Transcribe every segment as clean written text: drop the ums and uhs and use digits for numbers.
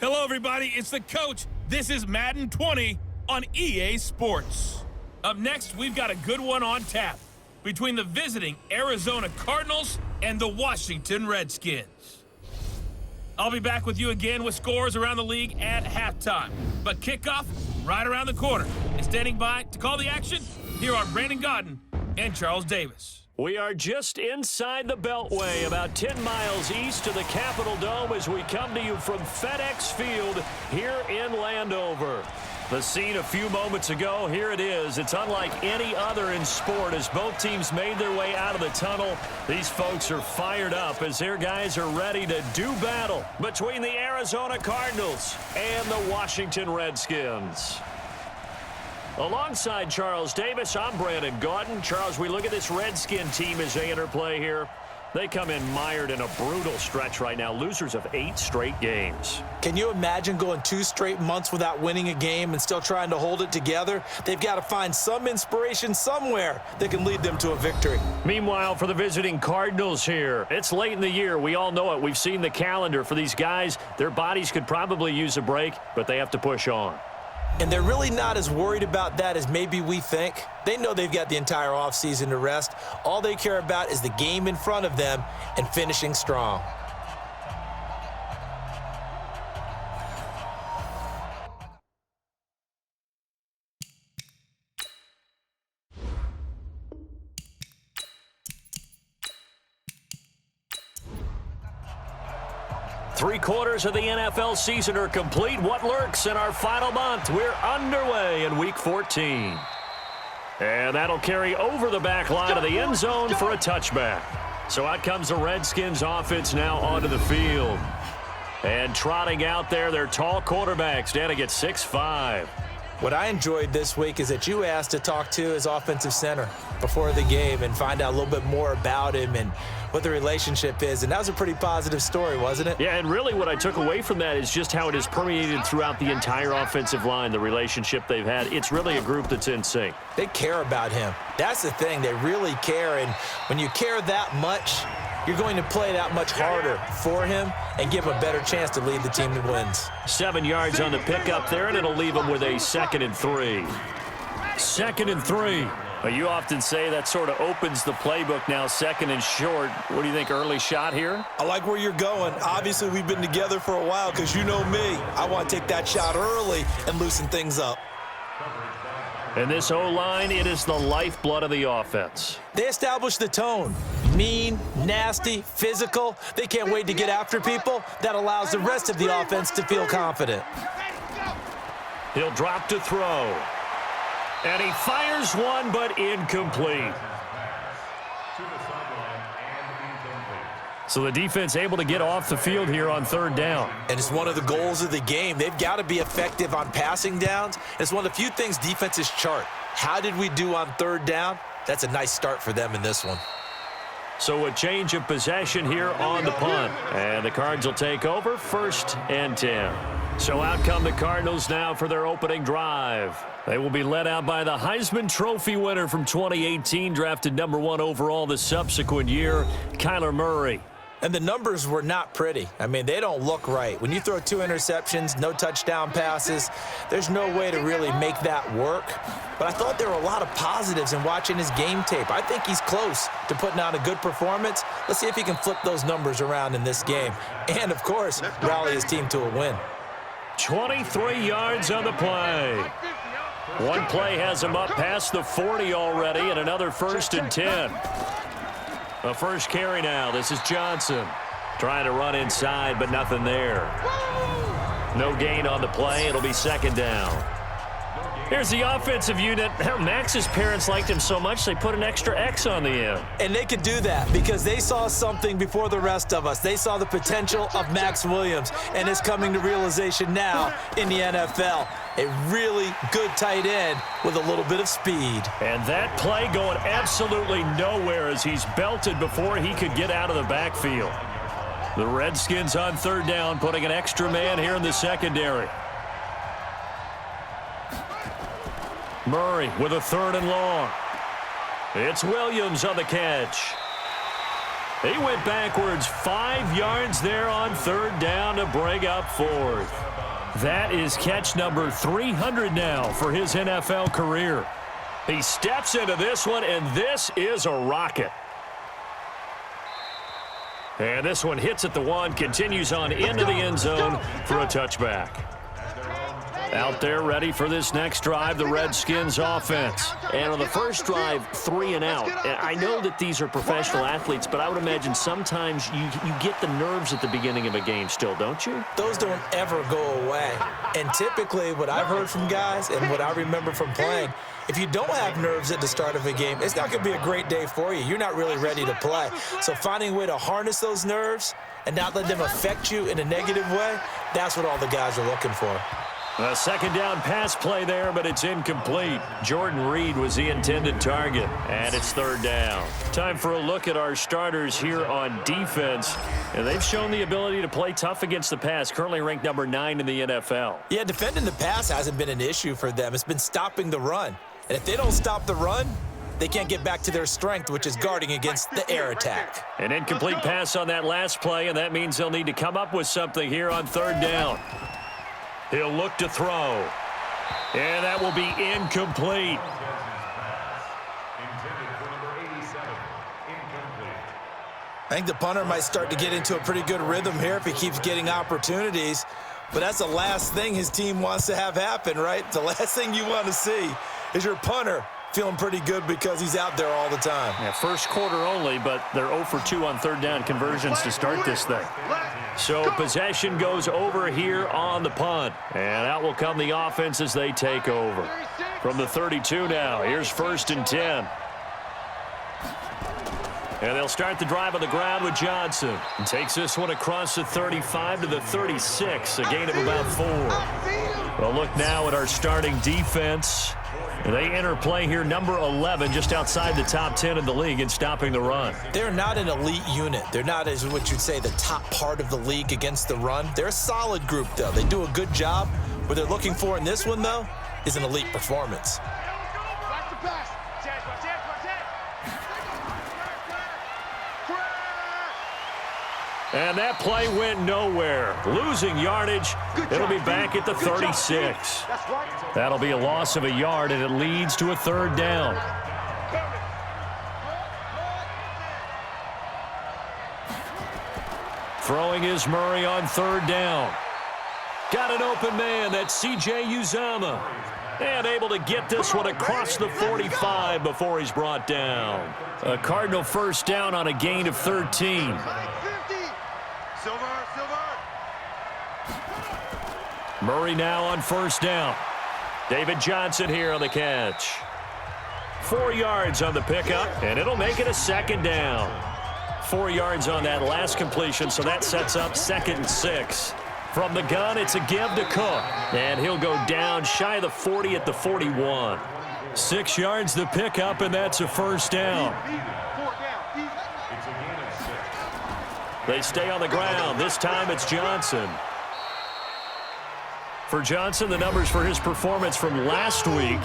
Hello, everybody. It's the coach. This is Madden 20 on EA Sports. Up next, we've got a good one on tap between the visiting Arizona Cardinals and the Washington Redskins. I'll be back with you again with scores around the league at halftime. But kickoff right around the corner. And standing by to call the action, here are Brandon Godden and Charles Davis. We are just inside the Beltway, about 10 miles east of the Capitol Dome as we come to you from FedEx Field here in Landover. The scene a few moments ago, here it is. It's unlike any other in sport as both teams made their way out of the tunnel. These folks are fired up as their guys are ready to do battle between the Arizona Cardinals and the Washington Redskins. Alongside Charles Davis, I'm Brandon Godden. Charles, we look at this Redskin team as they interplay here. They come in mired in a brutal stretch right now, losers of 8 straight games. Can you imagine going 2 straight months without winning a game and still trying to hold it together? They've got to find some inspiration somewhere that can lead them to a victory. Meanwhile, for the visiting Cardinals here, it's late in the year. We all know it. We've seen the calendar for these guys. Their bodies could probably use a break, but they have to push on. And they're really not as worried about that as maybe we think. They know they've got the entire offseason to rest. All they care about is the game in front of them and finishing strong. Three-quarters of the NFL season are complete. What lurks in our final month? We're underway in Week 14. And that'll carry over the back line of the end zone for a touchback. So out comes the Redskins offense now onto the field. And trotting out there, their tall quarterback standing at 6'5". What I enjoyed this week is that you asked to talk to his offensive center before the game and find out a little bit more about him and what the relationship is. And that was a pretty positive story, wasn't it? Yeah, and really what I took away from that is just how it has permeated throughout the entire offensive line, the relationship they've had. It's really a group that's in sync. They care about him. That's the thing. They really care. And when you care that much, you're going to play that much harder for him and give him a better chance to lead the team that wins. 7 yards on the pickup there, and it'll leave him with a 2nd and 3. 2nd and 3. Well, you often say that sort of opens the playbook now, 2nd and short. What do you think, early shot here? I like where you're going. Obviously, we've been together for a while because you know me. I want to take that shot early and loosen things up. And this O-line, it is the lifeblood of the offense. They establish the tone. Mean, nasty, physical. They can't wait to get after people. That allows the rest of the offense to feel confident. He'll drop to throw. And he fires one, but incomplete. So the defense able to get off the field here on 3rd down. And it's one of the goals of the game. They've got to be effective on passing downs. It's one of the few things defenses chart. How did we do on 3rd down? That's a nice start for them in this one. So a change of possession here on the punt. And the Cards will take over 1st and 10. So out come the Cardinals now for their opening drive. They will be led out by the Heisman Trophy winner from 2018, drafted #1 overall the subsequent year, Kyler Murray. And the numbers were not pretty. I mean, they don't look right. When you throw 2 interceptions, no touchdown passes, there's no way to really make that work. But I thought there were a lot of positives in watching his game tape. I think he's close to putting out a good performance. Let's see if he can flip those numbers around in this game. And, of course, rally his team to a win. 23 yards on the play. One play has him up past the 40 already, and another 1st and 10. A first carry now. This is Johnson. Trying to run inside, but nothing there. No gain on the play. It'll be 2nd down. Here's the offensive unit. Max's parents liked him so much they put an extra X on the end. And they could do that because they saw something before the rest of us. They saw the potential of Max Williams, and it's coming to realization now in the NFL. A really good tight end with a little bit of speed. And that play going absolutely nowhere as he's belted before he could get out of the backfield. The Redskins on 3rd down, putting an extra man here in the secondary. Murray with a 3rd and long. It's Williams on the catch. He went backwards 5 yards there on 3rd down to bring up 4th. That is catch number 300 now for his NFL career. He steps into this one, and this is a rocket. And this one hits at the one, continues on into the end zone for a touchback. Out there ready for this next drive, the Redskins offense. And on the first drive, 3 and out. And I know that these are professional athletes, but I would imagine sometimes you get the nerves at the beginning of a game still, don't you? Those don't ever go away. And typically what I've heard from guys and what I remember from playing, if you don't have nerves at the start of a game, it's not going to be a great day for you. You're not really ready to play. So finding a way to harness those nerves and not let them affect you in a negative way, that's what all the guys are looking for. A second down pass play there, but it's incomplete. Jordan Reed was the intended target, and it's third down. Time for a look at our starters here on defense. And they've shown the ability to play tough against the pass, currently ranked number 9 in the NFL. Yeah, defending the pass hasn't been an issue for them. It's been stopping the run. And if they don't stop the run, they can't get back to their strength, which is guarding against the air attack. An incomplete pass on that last play, and that means they'll need to come up with something here on third down. He'll look to throw. And that will be incomplete. I think the punter might start to get into a pretty good rhythm here if he keeps getting opportunities. But that's the last thing his team wants to have happen, right? The last thing you want to see is your punter feeling pretty good because he's out there all the time. Yeah, first quarter only, but they're 0 for 2 on third down conversions to start this thing. So possession goes over here on the punt. And out will come the offense as they take over. From the 32 now, here's 1st and 10. And they'll start the drive on the ground with Johnson. And takes this one across the 35 to the 36, a gain of about 4. Well, look now at our starting defense. They enter play here, number 11, just outside the top 10 in the league in stopping the run. They're not an elite unit. They're not, as what you'd say, the top part of the league against the run. They're a solid group, though. They do a good job. What they're looking for in this one, though, is an elite performance. And that play went nowhere. Losing yardage. It'll be back at the 36. That'll be a loss of a yard, and it leads to a third down. Throwing is Murray on third down. Got an open man. That's C.J. Uzomah. And able to get this one across the 45 before he's brought down. A Cardinal first down on a gain of 13. Murray now on first down. David Johnson here on the catch. 4 yards on the pickup, and it'll make it a second down. 4 yards on that last completion, so that sets up 2nd and 6. From the gun, it's a give to Cook, and he'll go down shy of the 40 at the 41. 6 yards the pickup, and that's a first down. They stay on the ground. This time it's Johnson. For Johnson, the numbers for his performance from last week,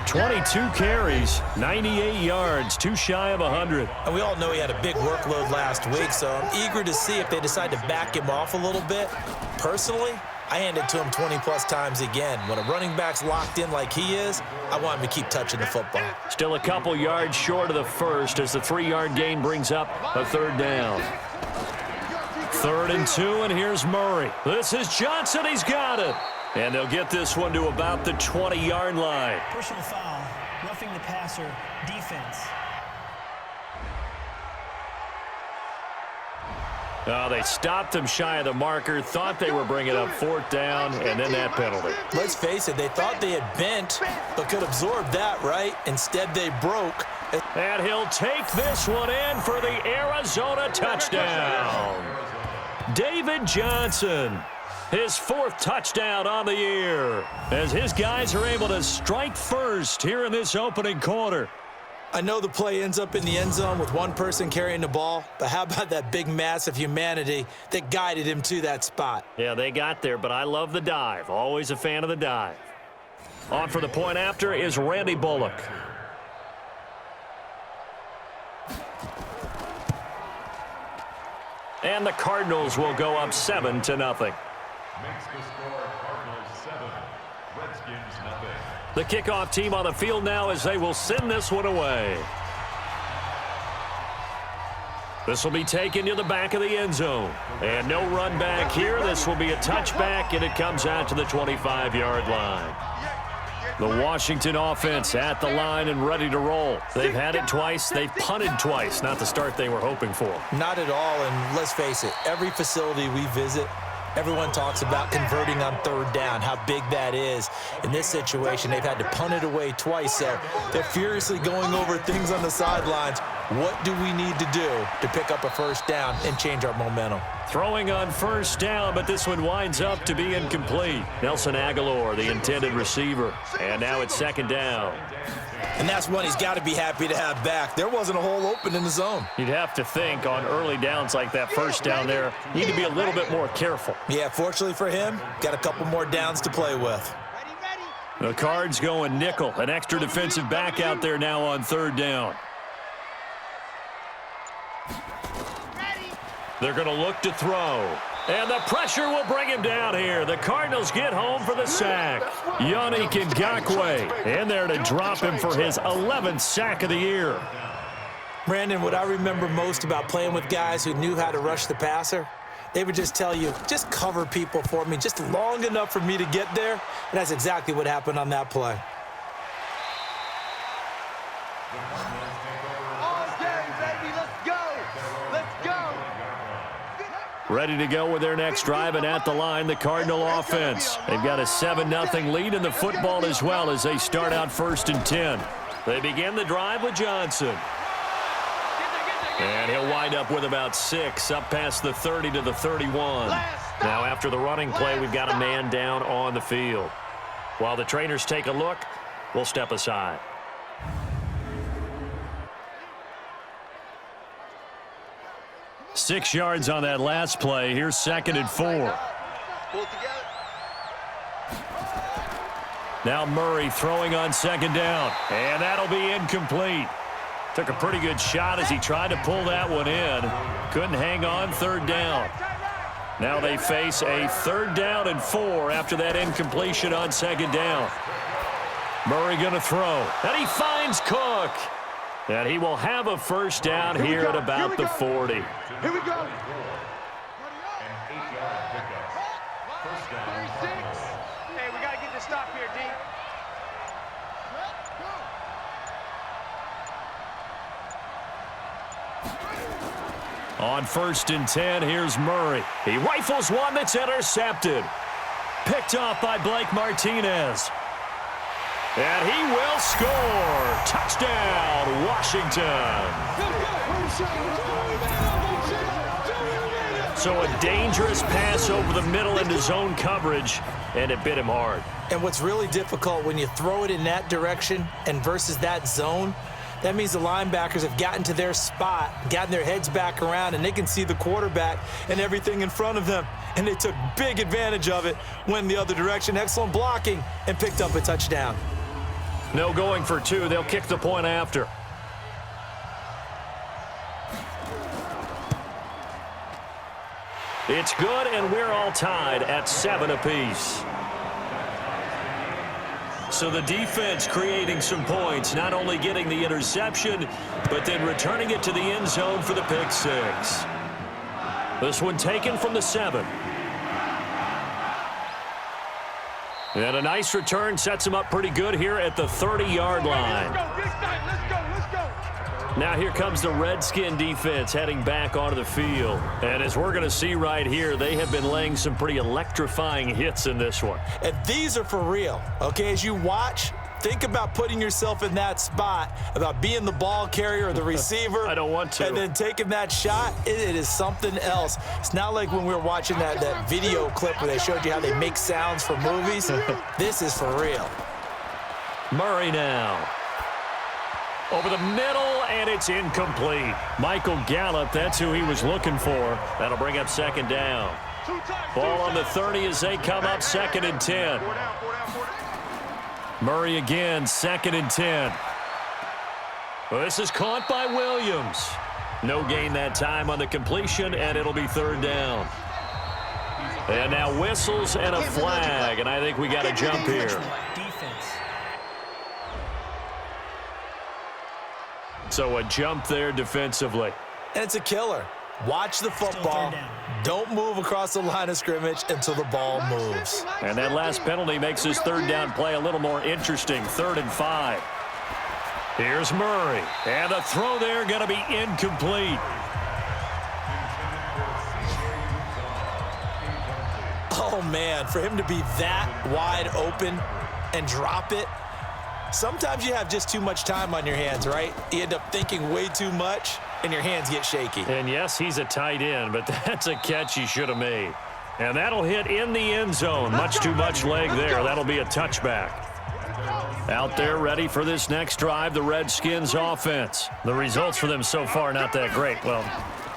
22 carries, 98 yards, 2 shy of 100. And we all know he had a big workload last week, so I'm eager to see if they decide to back him off a little bit. Personally, I hand it to him 20-plus times again. When a running back's locked in like he is, I want him to keep touching the football. Still a couple yards short of the first as the 3-yard gain brings up a third down. 3rd and 2, and here's Murray. This is Johnson. He's got it. And they'll get this one to about the 20-yard line. Personal foul, roughing the passer, defense. Oh, they stopped him shy of the marker, thought they were bringing up 4th down, and then that penalty. Let's face it, they thought they had bent, but could absorb that, right? Instead, they broke. And he'll take this one in for the Arizona touchdown. David Johnson. His 4th touchdown on the year as his guys are able to strike first here in this opening quarter. I know the play ends up in the end zone with one person carrying the ball, but how about that big mass of humanity that guided him to that spot? Yeah, they got there, but I love the dive. Always a fan of the dive. On for the point after is Randy Bullock. And the Cardinals will go up 7-0. Makes the score Cardinals The kickoff team on the field now as they will send this one away. This will be taken to the back of the end zone. And no run back here. This will be a touchback, and it comes out to the 25-yard line. The Washington offense at the line and ready to roll. They've had it twice. They've punted twice. Not the start they were hoping for. Not at all, and let's face it, every facility we visit, everyone talks about converting on third down, how big that is. In this situation, they've had to punt it away twice, so they're furiously going over things on the sidelines. What do we need to do to pick up a first down and change our momentum? Throwing on first down, but this one winds up to be incomplete. Nelson Aguilar, the intended receiver, and now it's second down. And that's one he's got to be happy to have back. There wasn't a hole open in the zone. You'd have to think on early downs like that first down there, you need to be a little bit more careful. Yeah, fortunately for him, got a couple more downs to play with. The Cards going nickel. An extra defensive back out there now on third down. They're going to look to throw. And the pressure will bring him down here. The Cardinals get home for the sack. Yannick Ngakoue in there to drop him for his 11th sack of the year. Brandon, what I remember most about playing with guys who knew how to rush the passer, they would just tell you, just cover people for me, just long enough for me to get there. And that's exactly what happened on that play. Ready to go with their next drive, and at the line, the Cardinal offense. They've got a 7-0 lead in the football as well as they start out 1st and 10. They begin the drive with Johnson. And he'll wind up with about 6, up past the 30 to the 31. Now after the running play, we've got a man down on the field. While the trainers take a look, we'll step aside. Six yards on that last play. Here's 2nd and 4. Now Murray throwing on 2nd down. And that'll be incomplete. Took a pretty good shot as he tried to pull that one in. Couldn't hang on 3rd down. Now they face a 3rd down and 4 after that incompletion on 2nd down. Murray going to throw. And he finds Cook. And he will have a first down here at about the 40. Here we go. And 8-yard pickup. First down. 36. Hey, we got to get this stop here, D. On 1st and 10, here's Murray. He rifles one that's intercepted. Picked off by Blake Martinez. And he will score. Touchdown, Washington. So a dangerous pass over the middle into zone coverage, and it bit him hard. And what's really difficult when you throw it in that direction and versus that zone, that means the linebackers have gotten to their spot, gotten their heads back around, and they can see the quarterback and everything in front of them. And they took big advantage of it, went the other direction, excellent blocking, and picked up a touchdown. No going for 2. They'll kick the point after. It's good, and we're all tied at 7 apiece. So the defense creating some points, not only getting the interception, but then returning it to the end zone for the pick 6. This one taken from the 7. And a nice return sets him up pretty good here at the 30-yard line. Let's go. Now here comes the Redskin defense heading back onto the field. And as we're going to see right here, they have been laying some pretty electrifying hits in this one. And these are for real, okay? As you watch, think about putting yourself in that spot, about being the ball carrier or the receiver. I don't want to. And then taking that shot, it is something else. It's not like when we were watching that video clip where they showed you how they make sounds for movies. This is for real. Murray now. Over the middle, and it's incomplete. Michael Gallup, that's who he was looking for. That'll bring up 2nd down. Ball on the 30 as they come up 2nd and 10. Murray again, 2nd and 10. Well, this is caught by Williams. No gain that time on the completion, and it'll be 3rd down. And now whistles and a flag, and I think we got a jump here. defense. So a jump there defensively. And it's a killer. Watch the football. Don't move across the line of scrimmage until the ball moves. And that last penalty makes his third down play a little more interesting. 3rd and 5. Here's Murray. And the throw there going to be incomplete. Oh, man, for him to be that wide open and drop it. Sometimes you have just too much time on your hands, right? You end up thinking way too much, and your hands get shaky. And yes, he's a tight end, but that's a catch he should have made. And that'll hit in the end zone. Much too much leg there. That'll be a touchback. Out there ready for this next drive, the Redskins offense. The results for them so far not that great. Well,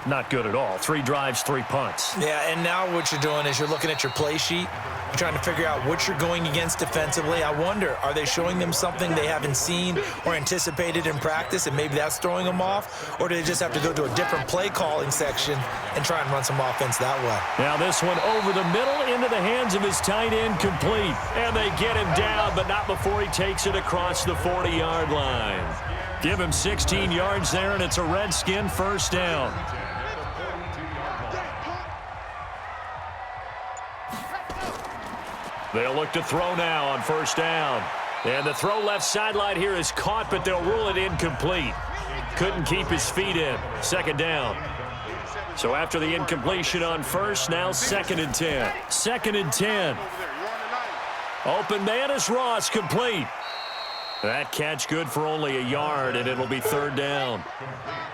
not good at all. 3 drives, 3 punts. Yeah, and now what you're doing is you're looking at your play sheet. You're trying to figure out what you're going against defensively. I wonder, are they showing them something they haven't seen or anticipated in practice, and maybe that's throwing them off? Or do they just have to go to a different play calling section and try and run some offense that way? Now this one over the middle into the hands of his tight end, complete. And they get him down, but not before he takes it across the 40-yard line. Give him 16 yards there, and it's a Redskin first down. They'll look to throw now on first down. And the throw left sideline here is caught, but they'll rule it incomplete. Couldn't keep his feet in. 2nd down. So after the incompletion on first, now 2nd and 10. 2nd and 10. Open man is Ross, complete. That catch good for only a yard, and it'll be 3rd down.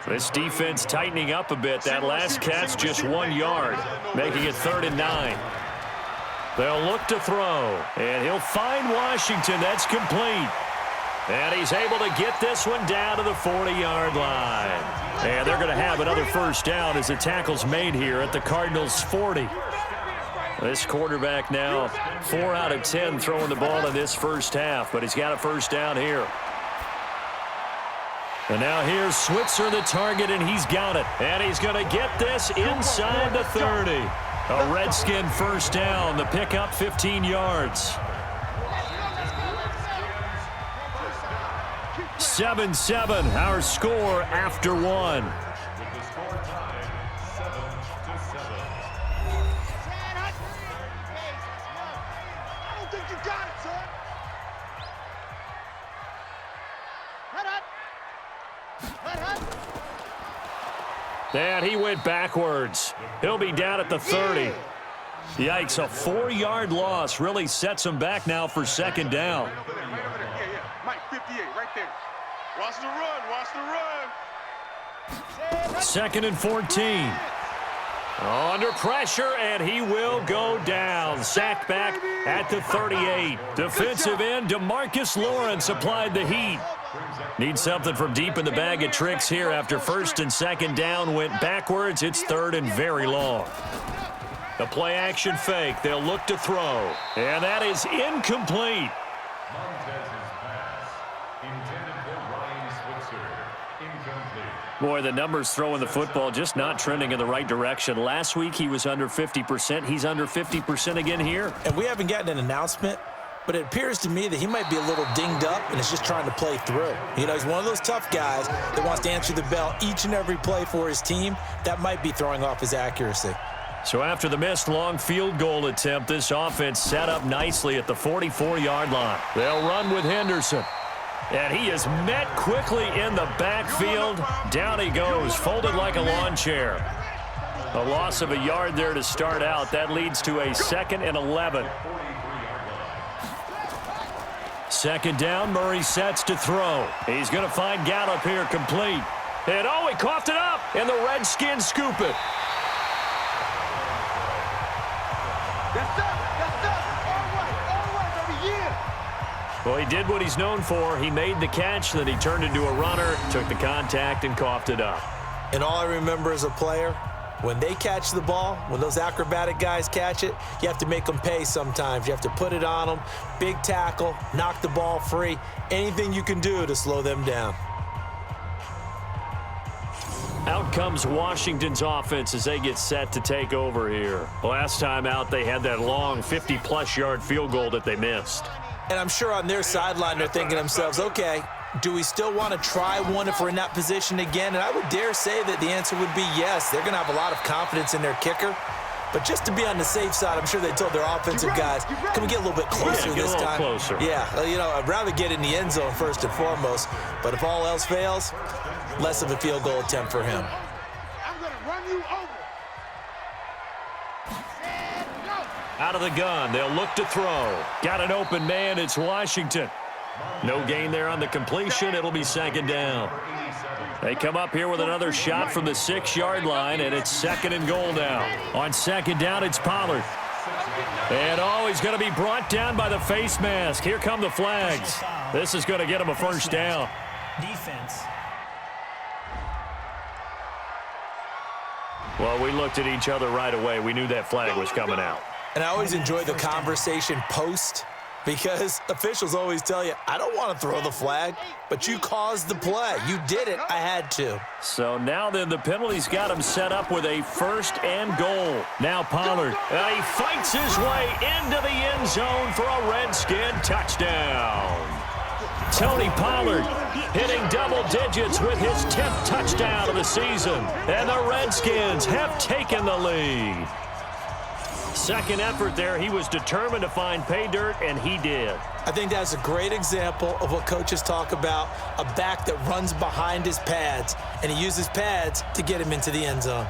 This defense tightening up a bit. That last catch just 1 yard, making it 3rd and 9. They'll look to throw, and he'll find Washington. That's complete. And he's able to get this one down to the 40-yard line. And they're going to have another first down as the tackle's made here at the Cardinals' 40. This quarterback now 4 out of 10 throwing the ball in this first half, but he's got a first down here. And now here's Switzer, the target, and he's got it. And he's going to get this inside the 30. A Redskin first down, the pickup 15 yards. 7-7, our score after 1. I don't think you got it, son. And he went backwards. He'll be down at the 30. Yikes, a 4-yard loss really sets him back now for 2nd down. Mike, 58, right there. Watch the run, watch the run. 2nd and 14. Under pressure, and he will go down. Sacked back at the 38. Defensive end DeMarcus Lawrence applied the heat. Need something from deep in the bag of tricks here after 1st and 2nd down went backwards. It's 3rd and very long. The play action fake. They'll look to throw. And that is incomplete. Boy, the numbers throwing the football just not trending in the right direction. Last week he was under 50%. He's under 50% again here. And we haven't gotten an announcement, but it appears to me that he might be a little dinged up and is just trying to play through. You know, he's one of those tough guys that wants to answer the bell each and every play for his team. That might be throwing off his accuracy. So after the missed long field goal attempt, this offense set up nicely at the 44-yard line. They'll run with Henderson. And he is met quickly in the backfield. Down he goes, folded like a lawn chair. A loss of a yard there to start out. That leads to a 2nd and 11. 2nd down, Murray sets to throw. He's going to find Gallup here, complete. And oh, he coughed it up, and the Redskins scoop it. That's up, all right, baby, yeah. Well, he did what he's known for. He made the catch, then he turned into a runner, took the contact, and coughed it up. And all I remember as a player, when they catch the ball, when those acrobatic guys catch it, you have to make them pay sometimes. You have to put it on them, big tackle, knock the ball free, anything you can do to slow them down. Out comes Washington's offense as they get set to take over here. Last time out, they had that long 50-plus yard field goal that they missed. And I'm sure on their sideline they're thinking to themselves, okay, do we still want to try one if we're in that position again? And I would dare say that the answer would be yes. They're going to have a lot of confidence in their kicker. But just to be on the safe side, I'm sure they told their offensive guys, can we get a little bit closer this time? Closer. Yeah, I'd rather get in the end zone first and foremost. But if all else fails, less of a field goal attempt for him. I'm going to run you over. Out of the gun, they'll look to throw. Got an open man, it's Washington. No gain there on the completion. It'll be second down. They come up here with another shot from the 6-yard line, and it's second and goal now. On second down, it's Pollard. And he's going to be brought down by the face mask. Here come the flags. This is going to get him a first down. Defense. Well, we looked at each other right away. We knew that flag was coming out. And I always enjoy the conversation post, because officials always tell you, I don't want to throw the flag, but you caused the play. You did it. I had to. So now then the penalty's got him set up with a first and goal. Now Pollard. He fights his way into the end zone for a Redskin touchdown. Tony Pollard hitting double digits with his 10th touchdown of the season. And the Redskins have taken the lead. Second effort there, he was determined to find pay dirt, and he did. I think that's a great example of what coaches talk about, a back that runs behind his pads, and he uses pads to get him into the end zone.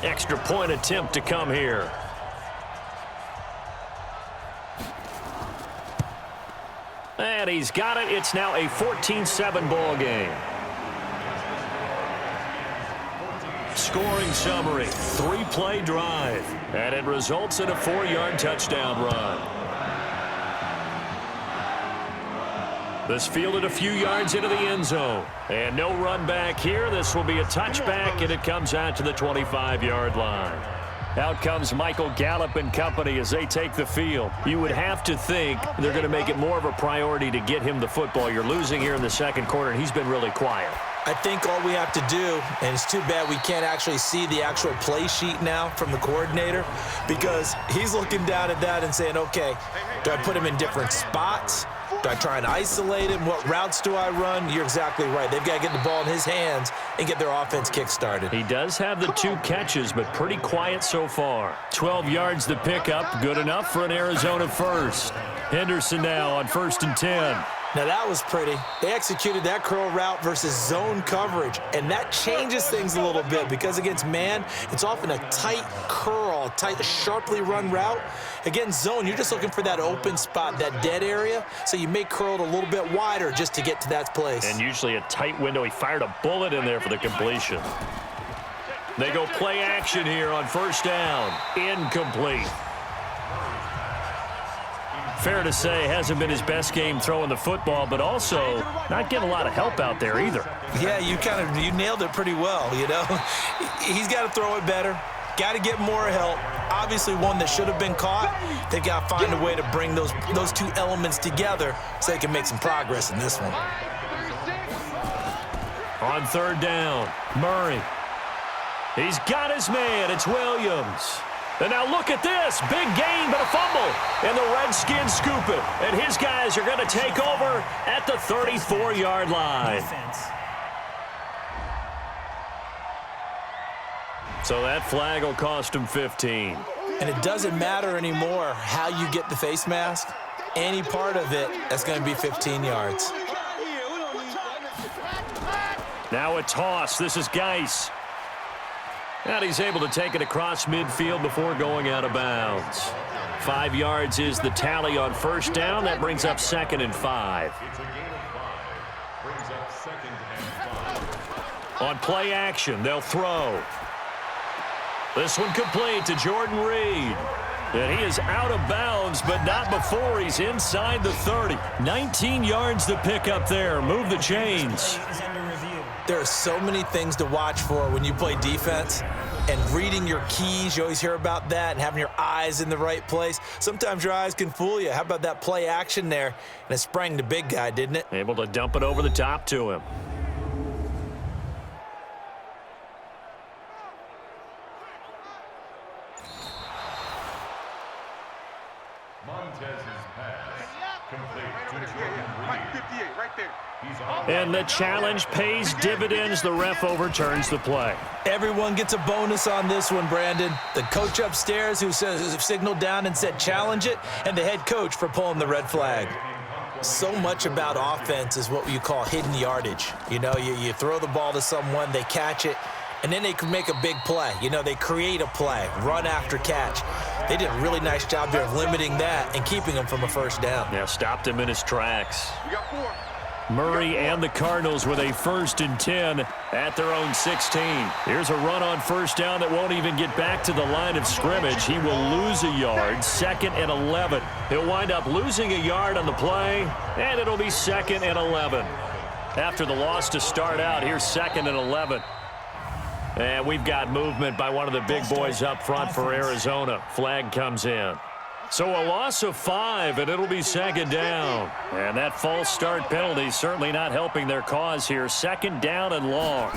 Extra point attempt to come here. And he's got it. It's now a 14-7 ball game. Scoring summary, 3-play drive, and it results in a 4-yard touchdown run. This fielded a few yards into the end zone, and no run back here. This will be a touchback, and it comes out to the 25-yard line. Out comes Michael Gallup and company as they take the field. You would have to think they're going to make it more of a priority to get him the football. You're losing here in the second quarter, and he's been really quiet. I think all we have to do, and it's too bad we can't actually see the actual play sheet now from the coordinator, because he's looking down at that and saying, okay, do I put him in different spots? Do I try and isolate him? What routes do I run? You're exactly right. They've got to get the ball in his hands and get their offense kick-started. He does have the 2 catches, but pretty quiet so far. 12 yards to pick up, good enough for an Arizona first. Henderson now on 1st and 10. Now, that was pretty. They executed that curl route versus zone coverage, and that changes things a little bit because against man, it's often a tight curl, tight, sharply run route. Against zone, you're just looking for that open spot, that dead area, so you may curl it a little bit wider just to get to that place. And usually a tight window. He fired a bullet in there for the completion. They go play action here on 1st down. Incomplete. Fair to say, hasn't been his best game throwing the football, but also not getting a lot of help out there either. Yeah, you nailed it pretty well, He's got to throw it better, got to get more help. Obviously one that should have been caught. They've got to find a way to bring those 2 elements together so they can make some progress in this one. On 3rd down, Murray. He's got his man. It's Williams. And now look at this. Big gain, but a fumble. And the Redskins scoop it. And his guys are going to take over at the 34-yard line. Defense. So that flag will cost him 15. And it doesn't matter anymore how you get the face mask. Any part of it, that's going to be 15 yards. Now a toss. This is Geis. And he's able to take it across midfield before going out of bounds. 5 yards is the tally on 1st down. That brings up 2nd and 5. On play action, they'll throw. This one complete to Jordan Reed. And he is out of bounds, but not before he's inside the 30. 19 yards to pick up there. Move the chains. There are so many things to watch for when you play defense, and reading your keys, you always hear about that, and having your eyes in the right place. Sometimes your eyes can fool you. How about that play action there? And it sprang the big guy, didn't it? Able to dump it over the top to him. Complete to Yeah, Jordan Mike Reed. 58, right there. He's on. And the challenge pays dividends. The ref overturns the play. Everyone gets a bonus on this one, Brandon. The coach upstairs who signaled down and said challenge it, and the head coach for pulling the red flag. So much about offense is what you call hidden yardage. You know, you throw the ball to someone, they catch it, and then they can make a big play. You know, they create a play, run after catch. They did a really nice job there of limiting that and keeping him from a first down. Yeah, stopped him in his tracks. We got 4. Murray and the Cardinals with a 1st and 10 at their own 16. Here's a run on first down that won't even get back to the line of scrimmage. He will lose a yard, 2nd and 11. He'll wind up losing a yard on the play, and it'll be 2nd and 11. After the loss to start out, here's 2nd and 11. And we've got movement by one of the big boys up front for Arizona. Flag comes in. So a loss of 5, and it'll be 2nd down. And that false start penalty certainly not helping their cause here. 2nd down and long.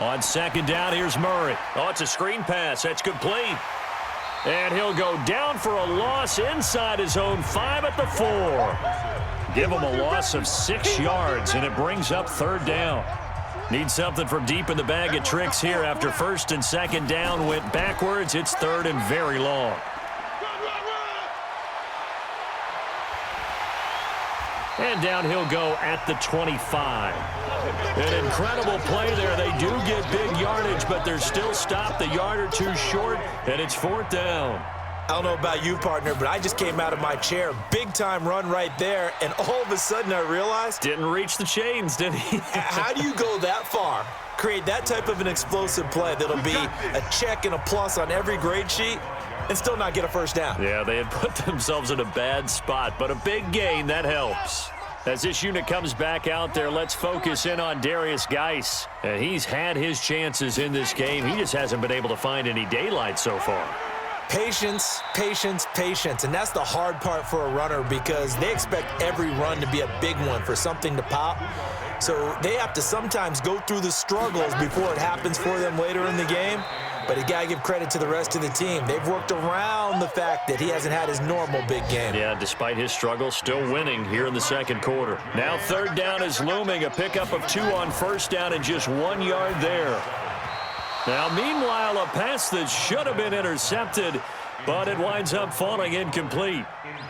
On 2nd down, here's Murray. Oh, it's a screen pass. That's complete. And he'll go down for a loss inside his own 5 at the 4. Give him a loss of 6 yards, and it brings up 3rd down. Need something from deep in the bag of tricks here. After 1st and 2nd down went backwards, it's 3rd and very long. And down he'll go at the 25. An incredible play there. They do get big yardage, but they're still stopped a yard or 2 short, and it's 4th down. I don't know about you, partner, but I just came out of my chair. Big-time run right there, and all of a sudden I realized... Didn't reach the chains, did he? How do you go that far, create that type of an explosive play that'll be a check and a plus on every grade sheet, and still not get a first down? Yeah, they had put themselves in a bad spot, but a big gain, that helps. As this unit comes back out there, let's focus in on Darius Geis. And he's had his chances in this game. He just hasn't been able to find any daylight so far. Patience, patience, patience. And that's the hard part for a runner because they expect every run to be a big one for something to pop. So they have to sometimes go through the struggles before it happens for them later in the game. But you got to give credit to the rest of the team. They've worked around the fact that he hasn't had his normal big game. Yeah, despite his struggles, still winning here in the 2nd quarter. Now 3rd down is looming. A pickup of 2 on 1st down and just 1 yard there. Now, meanwhile, a pass that should have been intercepted, but it winds up falling incomplete.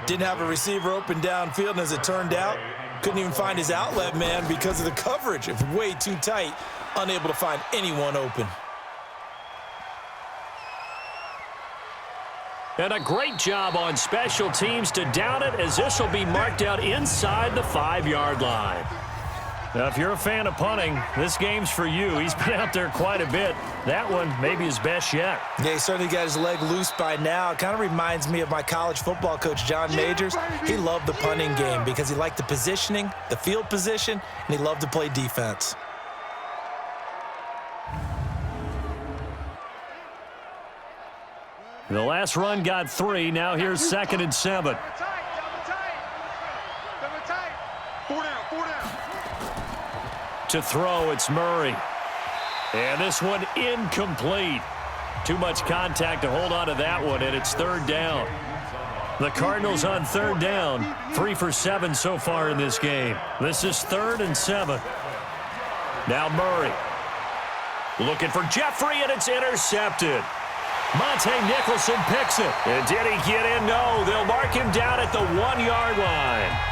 Didn't have a receiver open downfield, and as it turned out, couldn't even find his outlet man because of the coverage. It was way too tight, unable to find anyone open. And a great job on special teams to down it, as this will be marked out inside the 5-yard line. Now, if you're a fan of punting, this game's for you. He's been out there quite a bit. That one maybe his best yet. Yeah, he certainly got his leg loose by now. It kind of reminds me of my college football coach, John Majors. He loved the punting game because he liked the positioning, the field position, and he loved to play defense. The last run got 3. Now here's 2nd and 7. Double tight. 4 down, 4 down. To throw, it's Murray. And this one incomplete. Too much contact to hold on to that one, and it's 3rd down. The Cardinals on 3rd down, 3 for 7 so far in this game. This is 3rd and 7. Now Murray looking for Jeffrey, and it's intercepted. Monte Nicholson picks it. And did he get in? No. They'll mark him down at the 1-yard line.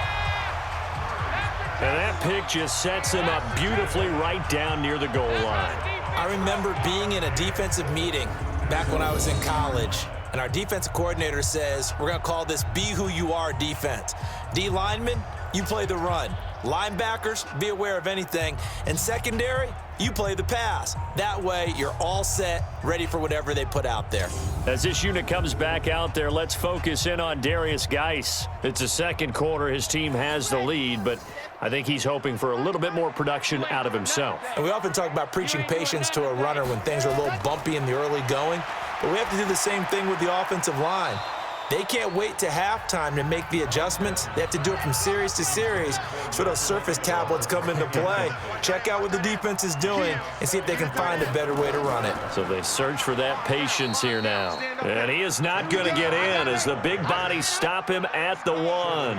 And that pick just sets him up beautifully right down near the goal line. I remember being in a defensive meeting back when I was in college, and our defensive coordinator says, we're going to call this Be Who You Are defense. D linemen, you play the run. Linebackers, be aware of anything. And secondary, you play the pass. That way, you're all set, ready for whatever they put out there. As this unit comes back out there, let's focus in on Darius Geis. It's the 2nd quarter. His team has the lead, but I think he's hoping for a little bit more production out of himself. And we often talk about preaching patience to a runner when things are a little bumpy in the early going, but we have to do the same thing with the offensive line. They can't wait to halftime to make the adjustments. They have to do it from series to series so those surface tablets come into play. Check out what the defense is doing and see if they can find a better way to run it. So they search for that patience here now. And he is not going to get in as the big bodies stop him at the 1.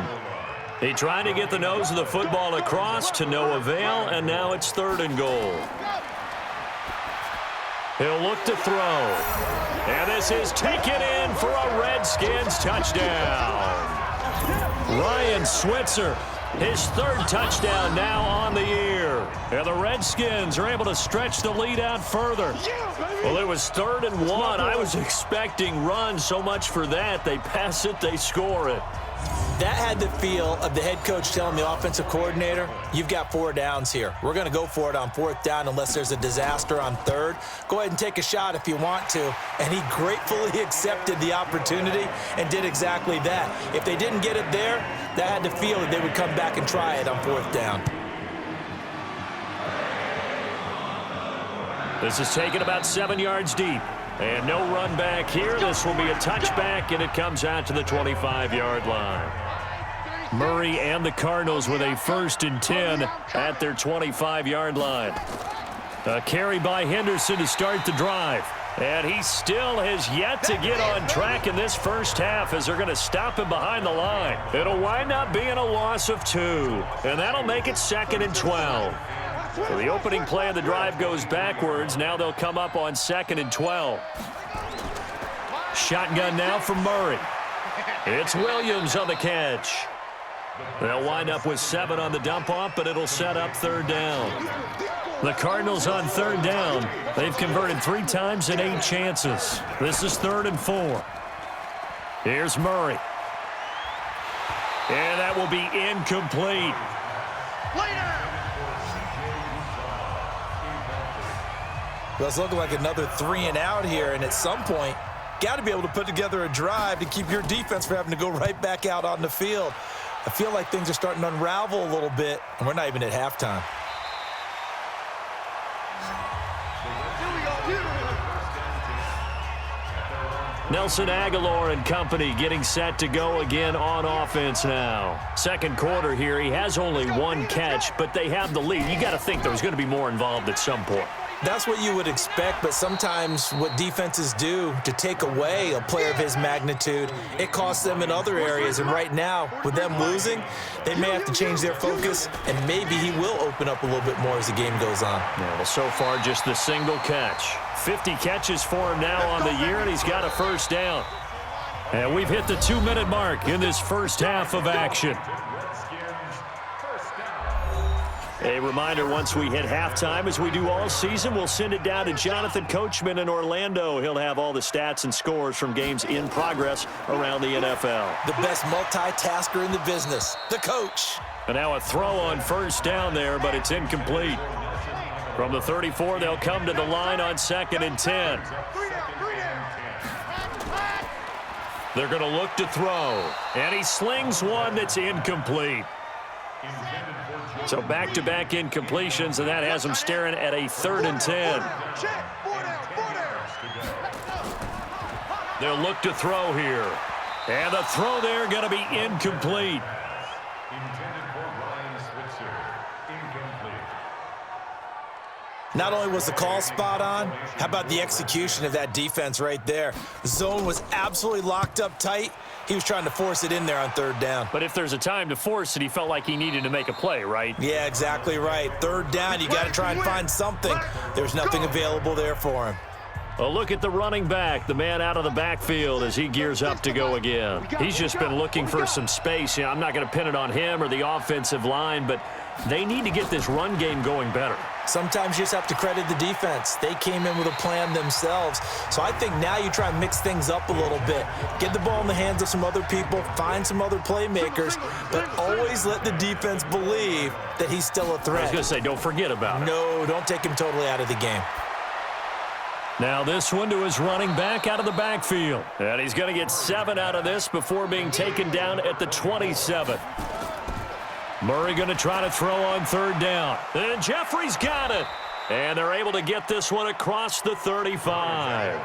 He tried to get the nose of the football across to no avail, and now it's 3rd and goal. He'll look to throw. And this is taken in for a Redskins touchdown. Ryan Switzer, his 3rd touchdown now on the year. And the Redskins are able to stretch the lead out further. Well, it was 3rd and 1. I was expecting runs. So much for that. They pass it, they score it. That had the feel of the head coach telling the offensive coordinator, you've got 4 downs here. We're going to go for it on 4th down unless there's a disaster on 3rd. Go ahead and take a shot if you want to. And he gratefully accepted the opportunity and did exactly that. If they didn't get it there, that had the feel that they would come back and try it on 4th down. This is taken about 7 yards deep. And no run back here. This will be a touchback, and it comes out to the 25-yard line. Murray and the Cardinals with a 1st and 10 at their 25-yard line. A carry by Henderson to start the drive. And he still has yet to get on track in this first half as they're going to stop him behind the line. It'll wind up being a loss of 2. And that'll make it 2nd and 12. So the opening play of the drive goes backwards. Now they'll come up on 2nd and 12. Shotgun now from Murray. It's Williams on the catch. They'll wind up with 7 on the dump-off, but it'll set up 3rd down. The Cardinals on 3rd down. They've converted 3 times in 8 chances. This is 3rd and 4. Here's Murray. And that will be incomplete. Well, it's looking like another 3 and out here, and at some point, got to be able to put together a drive to keep your defense from having to go right back out on the field. I feel like things are starting to unravel a little bit, and we're not even at halftime. Nelson Aguilar and company getting set to go again on offense now. 2nd quarter here. He has only 1 catch, but they have the lead. You got to think there's going to be more involved at some point. That's what you would expect, but sometimes what defenses do to take away a player of his magnitude, it costs them in other areas. And right now, with them losing, they may have to change their focus, and maybe he will open up a little bit more as the game goes on. Yeah, well, so far, just the single catch. 50 catches for him now on the year, and he's got a 1st down. And we've hit the 2-minute mark in this first half of action. A reminder, once we hit halftime, as we do all season, we'll send it down to Jonathan Coachman in Orlando. He'll have all the stats and scores from games in progress around the NFL. The best multitasker in the business, the coach. And now a throw on 1st down there, but it's incomplete. From the 34, they'll come to the line on 2nd and 10. They're going to look to throw. And he slings one that's incomplete. So back-to-back incompletions, and that has them staring at a 3rd and 10. They'll look to throw here. And the throw there going to be incomplete. Not only was the call spot on, how about the execution of that defense right there? The zone was absolutely locked up tight. He was trying to force it in there on 3rd down. But if there's a time to force it, he felt like he needed to make a play, right? Yeah, exactly right. 3rd down, you got to try and find something. There's nothing available there for him. A look at the running back, the man out of the backfield as he gears up to go again. He's just been looking for some space. You know, I'm not going to pin it on him or the offensive line, but they need to get this run game going better. Sometimes you just have to credit the defense. They came in with a plan themselves. So I think now you try and mix things up a little bit. Get the ball in the hands of some other people, find some other playmakers, but always let the defense believe that he's still a threat. I was going to say, don't forget about it. No, don't take him totally out of the game. Now this one to his running back out of the backfield. And he's going to get 7 out of this before being taken down at the 27. Murray going to try to throw on 3rd down. And Jeffrey's got it. And they're able to get this one across the 35.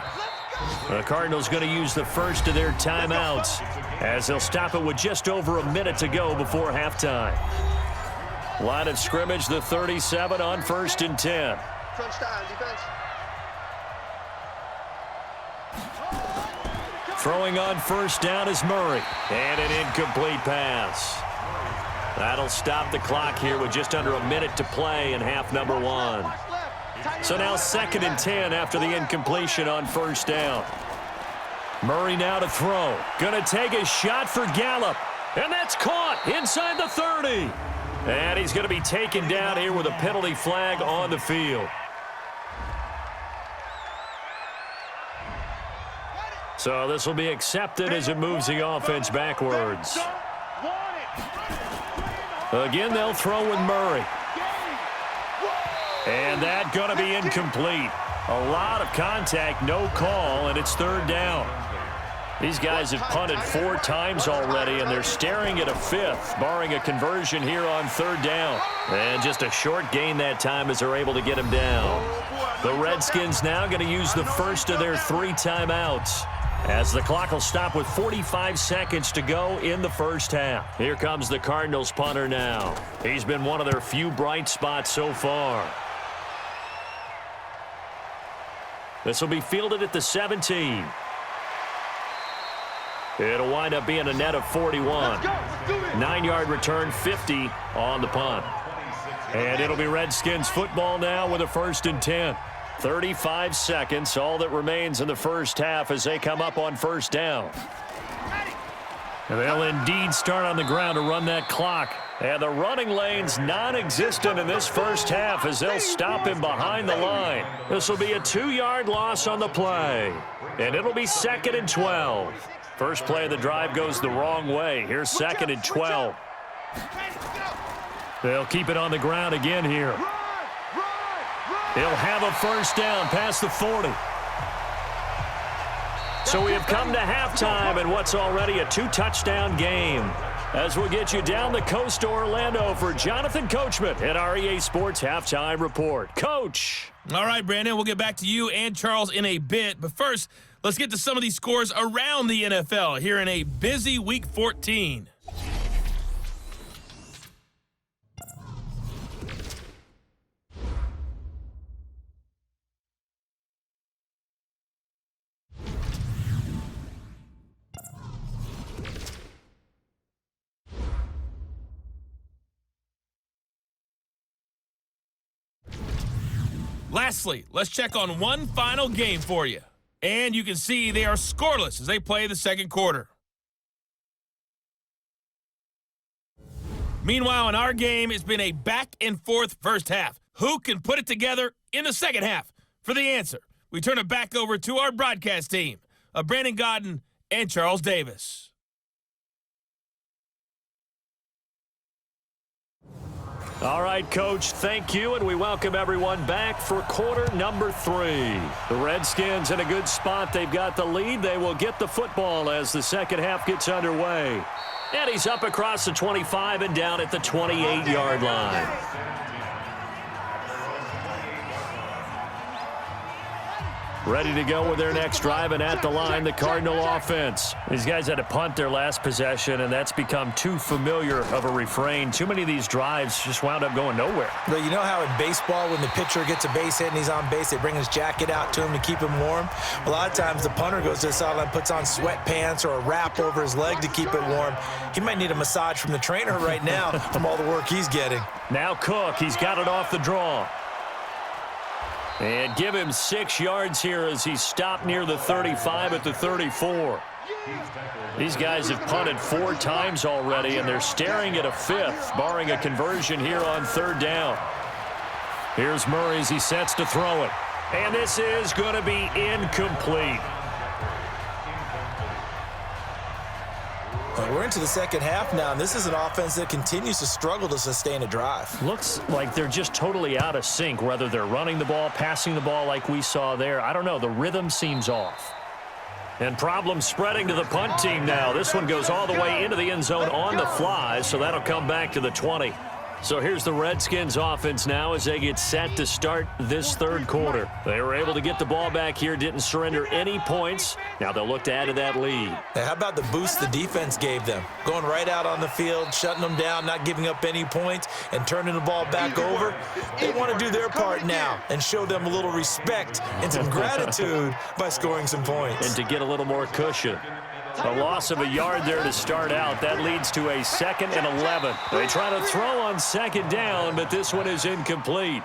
The Cardinals going to use the first of their timeouts as they'll stop it with just over a minute to go before halftime. Line of scrimmage, the 37 on 1st and 10. Throwing on 1st down is Murray. And an incomplete pass. That'll stop the clock here with just under a minute to play in half number 1. So now 2nd and 10 after the incompletion on 1st down. Murray now to throw. Gonna take a shot for Gallup. And that's caught inside the 30. And he's going to be taken down here with a penalty flag on the field. So this will be accepted as it moves the offense backwards. Again, they'll throw with Murray. And that going to be incomplete. A lot of contact, no call, and it's 3rd down. These guys have punted 4 times already, and they're staring at a 5th, barring a conversion here on 3rd down. And just a short gain that time as they're able to get him down. The Redskins now going to use the first of their 3 timeouts, as the clock will stop with 45 seconds to go in the first half. Here comes the Cardinals punter now. He's been one of their few bright spots so far. This will be fielded at the 17. It'll wind up being a net of 41. 9-yard return, 50 on the punt. And it'll be Redskins football now with a 1st and 10. 35 seconds, all that remains in the first half as they come up on 1st down. And they'll indeed start on the ground to run that clock. And the running lane's non-existent in this first half as they'll stop him behind the line. This will be a 2-yard loss on the play. And it'll be 2nd and 12. First play of the drive goes the wrong way. Here's 2nd and 12. They'll keep it on the ground again here. He'll have a 1st down past the 40. So we have come to halftime in what's already a 2-touchdown game. As we'll get you down the coast to Orlando for Jonathan Coachman at our EA Sports Halftime Report. Coach. All right, Brandon, we'll get back to you and Charles in a bit. But first, let's get to some of these scores around the NFL here in a busy Week 14. Lastly, let's check on one final game for you. And you can see they are scoreless as they play the second quarter. Meanwhile, in our game, it's been a back-and-forth first half. Who can put it together in the second half? For the answer, we turn it back over to our broadcast team of Brandon Godden and Charles Davis. All right, Coach, thank you, and we welcome everyone back for quarter number 3. The Redskins in a good spot. They've got the lead. They will get the football as the second half gets underway. And he's up across the 25 and down at the 28-yard line. Ready to go with their next drive, and at the line, the Cardinal offense. These guys had to punt their last possession, and that's become too familiar of a refrain. Too many of these drives just wound up going nowhere. But you know how in baseball, when the pitcher gets a base hit and he's on base, they bring his jacket out to him to keep him warm? A lot of times the punter goes to the sideline, puts on sweatpants or a wrap over his leg to keep it warm. He might need a massage from the trainer right now from all the work he's getting. Now Cook, he's got it off the draw. And give him 6 yards here as he's stopped near the 35 at the 34. These guys have punted 4 times already, and they're staring at a 5th, barring a conversion here on 3rd down. Here's Murray as he sets to throw it. And this is going to be incomplete. We're into the second half now, and this is an offense that continues to struggle to sustain a drive. Looks like they're just totally out of sync, whether they're running the ball, passing the ball like we saw there. I don't know. The rhythm seems off. And problems spreading to the punt team now. This one goes all the way into the end zone on the fly, so that'll come back to the 20. So here's the Redskins offense now as they get set to start this third quarter. They were able to get the ball back here, didn't surrender any points. Now they'll look to add to that lead. Hey, how about the boost the defense gave them? Going right out on the field, shutting them down, not giving up any points, and turning the ball back over. They want to do their part now and show them a little respect and some gratitude by scoring some points. And to get a little more cushion. A loss of a yard there to start out. That leads to a 2nd and 11. They try to throw on 2nd down, but this one is incomplete.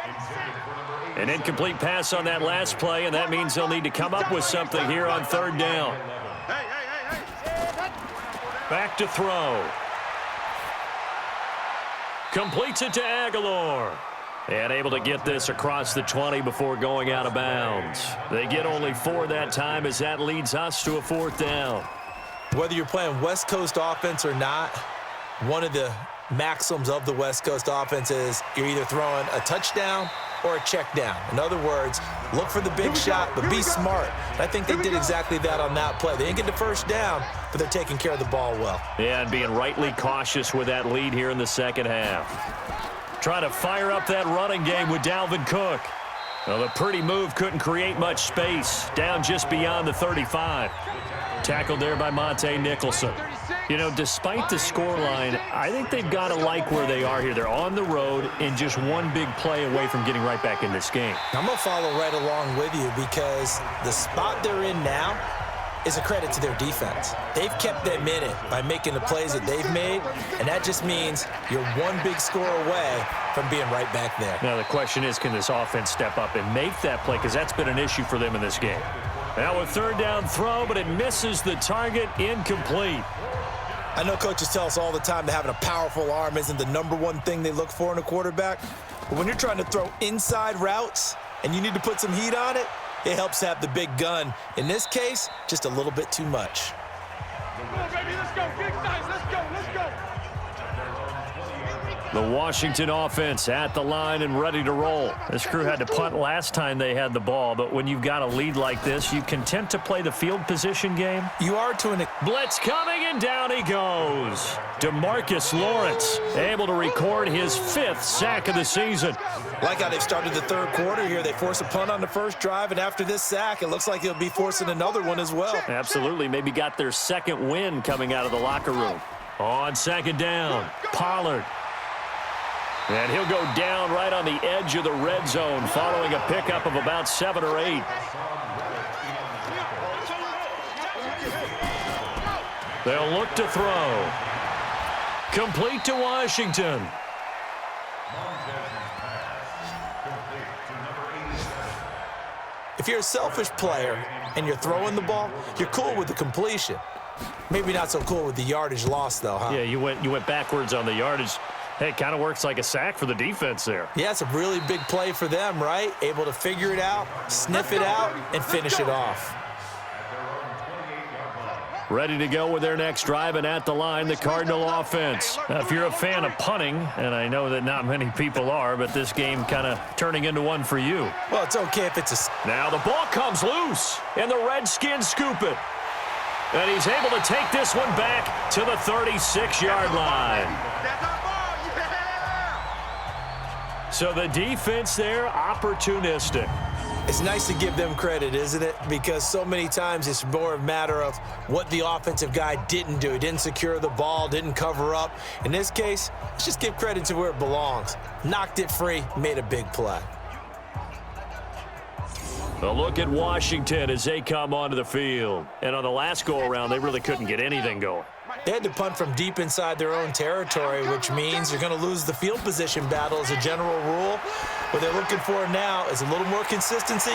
An incomplete pass on that last play, and that means they'll need to come up with something here on 3rd down. Back to throw. Completes it to Aguilar. And able to get this across the 20 before going out of bounds. They get only 4 that time as that leads us to a 4th down. Whether you're playing West Coast offense or not, one of the maxims of the West Coast offense is you're either throwing a touchdown or a check down. In other words, look for the big shot, but be smart. And I think they did exactly that on that play. They didn't get the first down, but they're taking care of the ball well. Yeah, and being rightly cautious with that lead here in the second half. Trying to fire up that running game with Dalvin Cook. Well, the pretty move couldn't create much space. Down just beyond the 35. Tackled there by Monte Nicholson. You know, despite the scoreline, I think they've got to like where they are here. They're on the road and just one big play away from getting right back in this game. I'm going to follow right along with you because the spot they're in now is a credit to their defense. They've kept them in it by making the plays that they've made, and that just means you're one big score away from being right back there. Now, the question is, can this offense step up and make that play? Because that's been an issue for them in this game. Now a 3rd down throw, but it misses the target. Incomplete. I know coaches tell us all the time that having a powerful arm isn't the #1 thing they look for in a quarterback. But when you're trying to throw inside routes and you need to put some heat on it, it helps to have the big gun. In this case, just a little bit too much. Come on, baby, let's go. Big size, let's go, let's go. The Washington offense at the line and ready to roll. This crew had to punt last time they had the ball, but when you've got a lead like this, you content to play the field position game? You are to an... Blitz coming, and down he goes. DeMarcus Lawrence able to record his 5th sack of the season. Like how they've started the 3rd quarter here. They force a punt on the first drive, and after this sack, it looks like they'll be forcing another one as well. Absolutely. Maybe got their 2nd win coming out of the locker room. On 2nd down, Pollard. And he'll go down right on the edge of the red zone following a pickup of about 7 or 8. They'll look to throw. Complete to Washington. If you're a selfish player and you're throwing the ball, you're cool with the completion. Maybe not so cool with the yardage loss, though, huh? Yeah, you went backwards on the yardage. Hey, it kind of works like a sack for the defense there. Yeah, it's a really big play for them, right? Able to figure it out, sniff it out, and finish it off. Ready to go with their next drive, and at the line, the Cardinal offense. Now, if you're a fan of punting, and I know that not many people are, but this game kind of turning into one for you. Well, it's okay if it's a... Now the ball comes loose, and the Redskins scoop it. And he's able to take this one back to the 36-yard line. So the defense there, opportunistic. It's nice to give them credit, isn't it? Because so many times it's more a matter of what the offensive guy didn't do. He didn't secure the ball, didn't cover up. In this case, let's just give credit to where it belongs. Knocked it free, made a big play. A look at Washington as they come onto the field. And on the last go-around, they really couldn't get anything going. They had to punt from deep inside their own territory, which means you're going to lose the field position battle as a general rule. What they're looking for now is a little more consistency,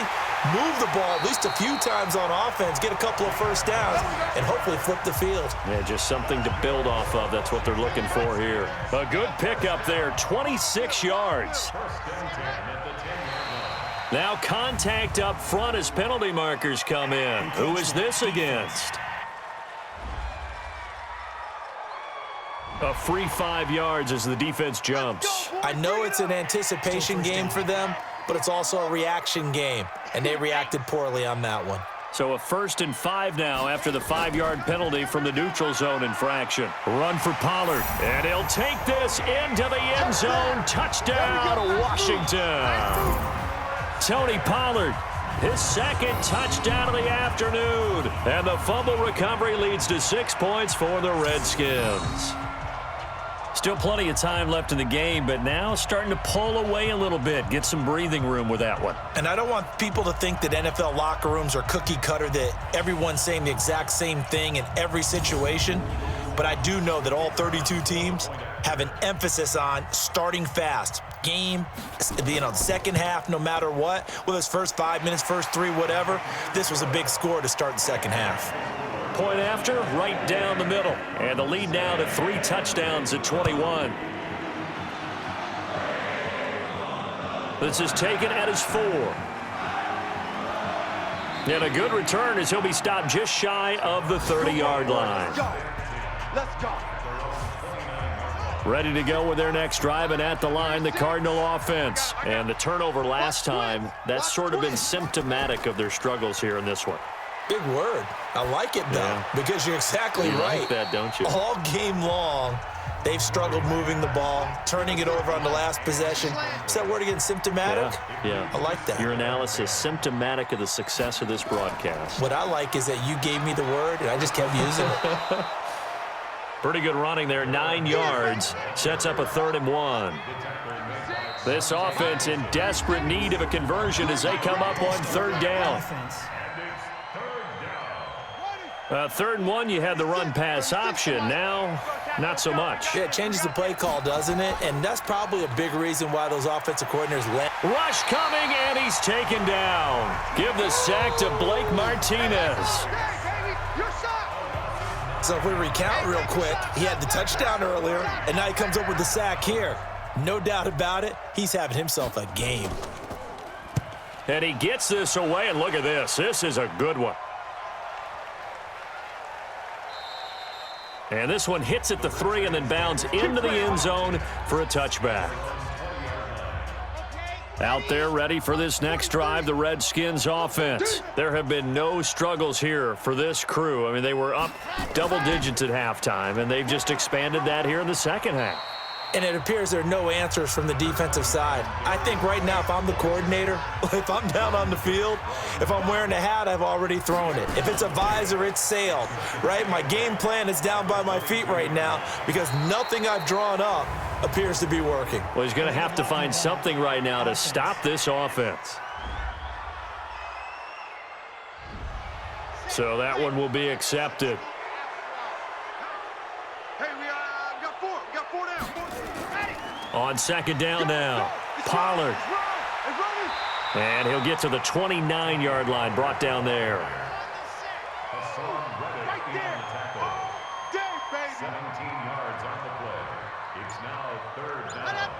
move the ball at least a few times on offense, get a couple of first downs, and hopefully flip the field. Yeah, just something to build off of. That's what they're looking for here. A good pickup there, 26 yards. Now contact up front as penalty markers come in. Who is this against? A free 5 yards as the defense jumps. I know it's an anticipation game for them, but it's also a reaction game, and they reacted poorly on that one. So a 1st and 5 now after the 5-yard penalty from the neutral zone infraction. Run for Pollard, and he'll take this into the end zone. Touchdown, Washington. Tony Pollard, his 2nd touchdown of the afternoon. And the fumble recovery leads to 6 points for the Redskins. Still plenty of time left in the game, but now starting to pull away a little bit. Get some breathing room with that one. And I don't want people to think that NFL locker rooms are cookie cutter, that everyone's saying the exact same thing in every situation. But I do know that all 32 teams have an emphasis on starting fast. Game, second half, no matter what. Whether it's first 5 minutes, first 3, whatever. This was a big score to start the second half. Point after, right down the middle. And the lead now to 3 touchdowns at 21. This is taken at his 4. And a good return as he'll be stopped just shy of the 30-yard line. Let's go. Ready to go with their next drive, and at the line, the Cardinal offense. And the turnover last time, that's sort of been symptomatic of their struggles here in this one. Big word. I like it, though, because you're exactly right. Like that, don't you? All game long, they've struggled moving the ball, turning it over on the last possession. Is that word again, symptomatic? Yeah. I like that. Your analysis, symptomatic of the success of this broadcast. What I like is that you gave me the word, and I just kept using it. Pretty good running there, 9 yards. Sets up a 3rd and 1. This offense in desperate need of a conversion as they come up on 3rd down. 3rd and 1, you had the run-pass option. Now, not so much. Yeah, it changes the play call, doesn't it? And that's probably a big reason why those offensive coordinators let. Rush coming, and he's taken down. Give the sack to Blake Martinez. So if we recount real quick, he had the touchdown earlier, and now he comes up with the sack here. No doubt about it, he's having himself a game. And he gets this away, and look at this. This is a good one. And this one hits at the 3 and then bounds into the end zone for a touchback. Out there ready for this next drive, the Redskins offense. There have been no struggles here for this crew. I mean, they were up double digits at halftime, and they've just expanded that here in the second half. And it appears there are no answers from the defensive side. I think right now, if I'm the coordinator, if I'm down on the field, if I'm wearing a hat, I've already thrown it. If it's a visor, it's sailed, right? My game plan is down by my feet right now because nothing I've drawn up appears to be working. Well, he's going to have to find something right now to stop this offense. So that one will be accepted. Hey, we got 4. We got 4 down. On 2nd down now, Pollard. And he'll get to the 29-yard line, brought down there. Right there. Dang, baby. 17 yards on the play. It's now 3rd down.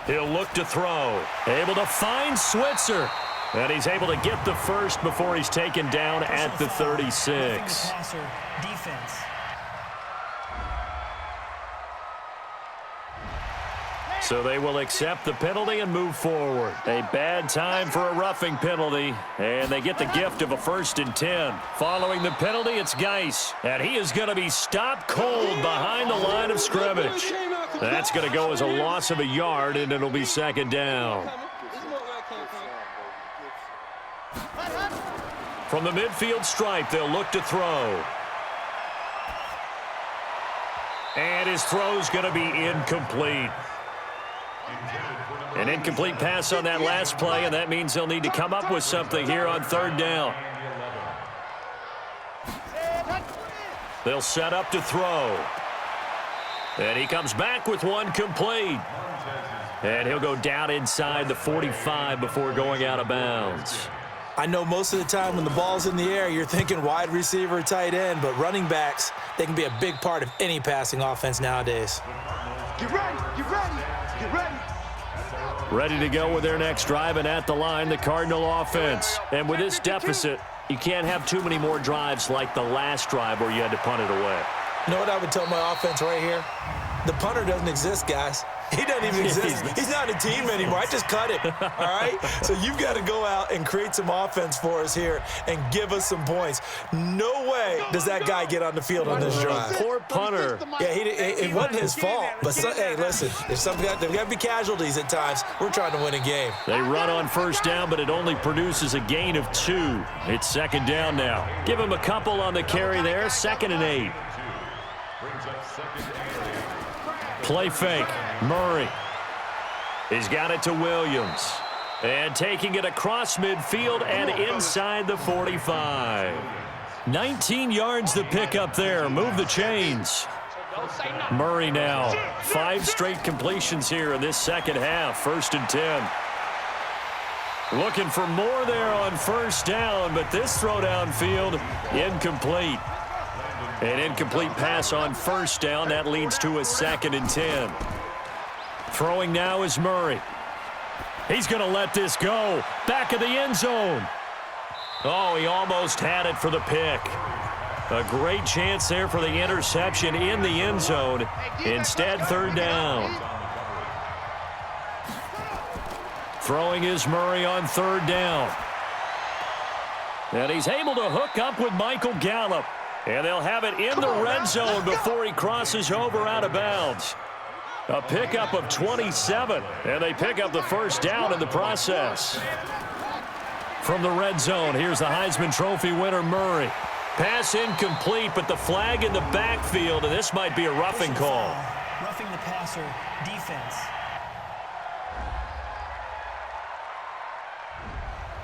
He'll look to throw. Able to find Switzer. And he's able to get the first before he's taken down at the 36. Defense. So they will accept the penalty and move forward. A bad time for a roughing penalty, and they get the gift of a 1st and 10. Following the penalty, it's Geis, and he is going to be stopped cold behind the line of scrimmage. That's going to go as a loss of a yard, and it'll be 2nd down. From the midfield stripe, they'll look to throw. And his throw's going to be incomplete. An incomplete pass on that last play, and that means they'll need to come up with something here on 3rd down. They'll set up to throw. And he comes back with one complete. And he'll go down inside the 45 before going out of bounds. I know most of the time when the ball's in the air, you're thinking wide receiver, tight end, but running backs, they can be a big part of any passing offense nowadays. Get ready. Get ready. Get ready. Ready to go with their next drive, and at the line, the Cardinal offense. And with this deficit, you can't have too many more drives like the last drive where you had to punt it away. You know what I would tell my offense right here? The punter doesn't exist, guys. He doesn't even exist. He's not a team anymore. I just cut him, all right? So you've got to go out and create some offense for us here and give us some points. No way does that guy get on the field on this drive. Poor punter. Yeah, it wasn't his fault. But, hey, listen, there's got to be casualties at times. We're trying to win a game. They run on first down, but it only produces a gain of 2. It's second down now. Give him a couple on the carry there. 2nd and 8. Play fake. Murray. He's got it to Williams. And taking it across midfield and inside the 45. 19 yards to pick up there. Move the chains. Murray now. 5 straight completions here in this second half. 1st and 10. Looking for more there on first down, but this throw downfield incomplete. An incomplete pass on first down. That leads to a 2nd and 10. Throwing now is Murray. He's going to let this go. Back of the end zone. Oh, he almost had it for the pick. A great chance there for the interception in the end zone. Instead, 3rd down. Throwing is Murray on 3rd down. And he's able to hook up with Michael Gallup. And they'll have it in the red zone before he crosses over out of bounds. A pickup of 27, and they pick up the first down in the process. From the red zone, here's the Heisman Trophy winner, Murray. Pass incomplete, but the flag in the backfield, and this might be a roughing call. Roughing the passer, defense.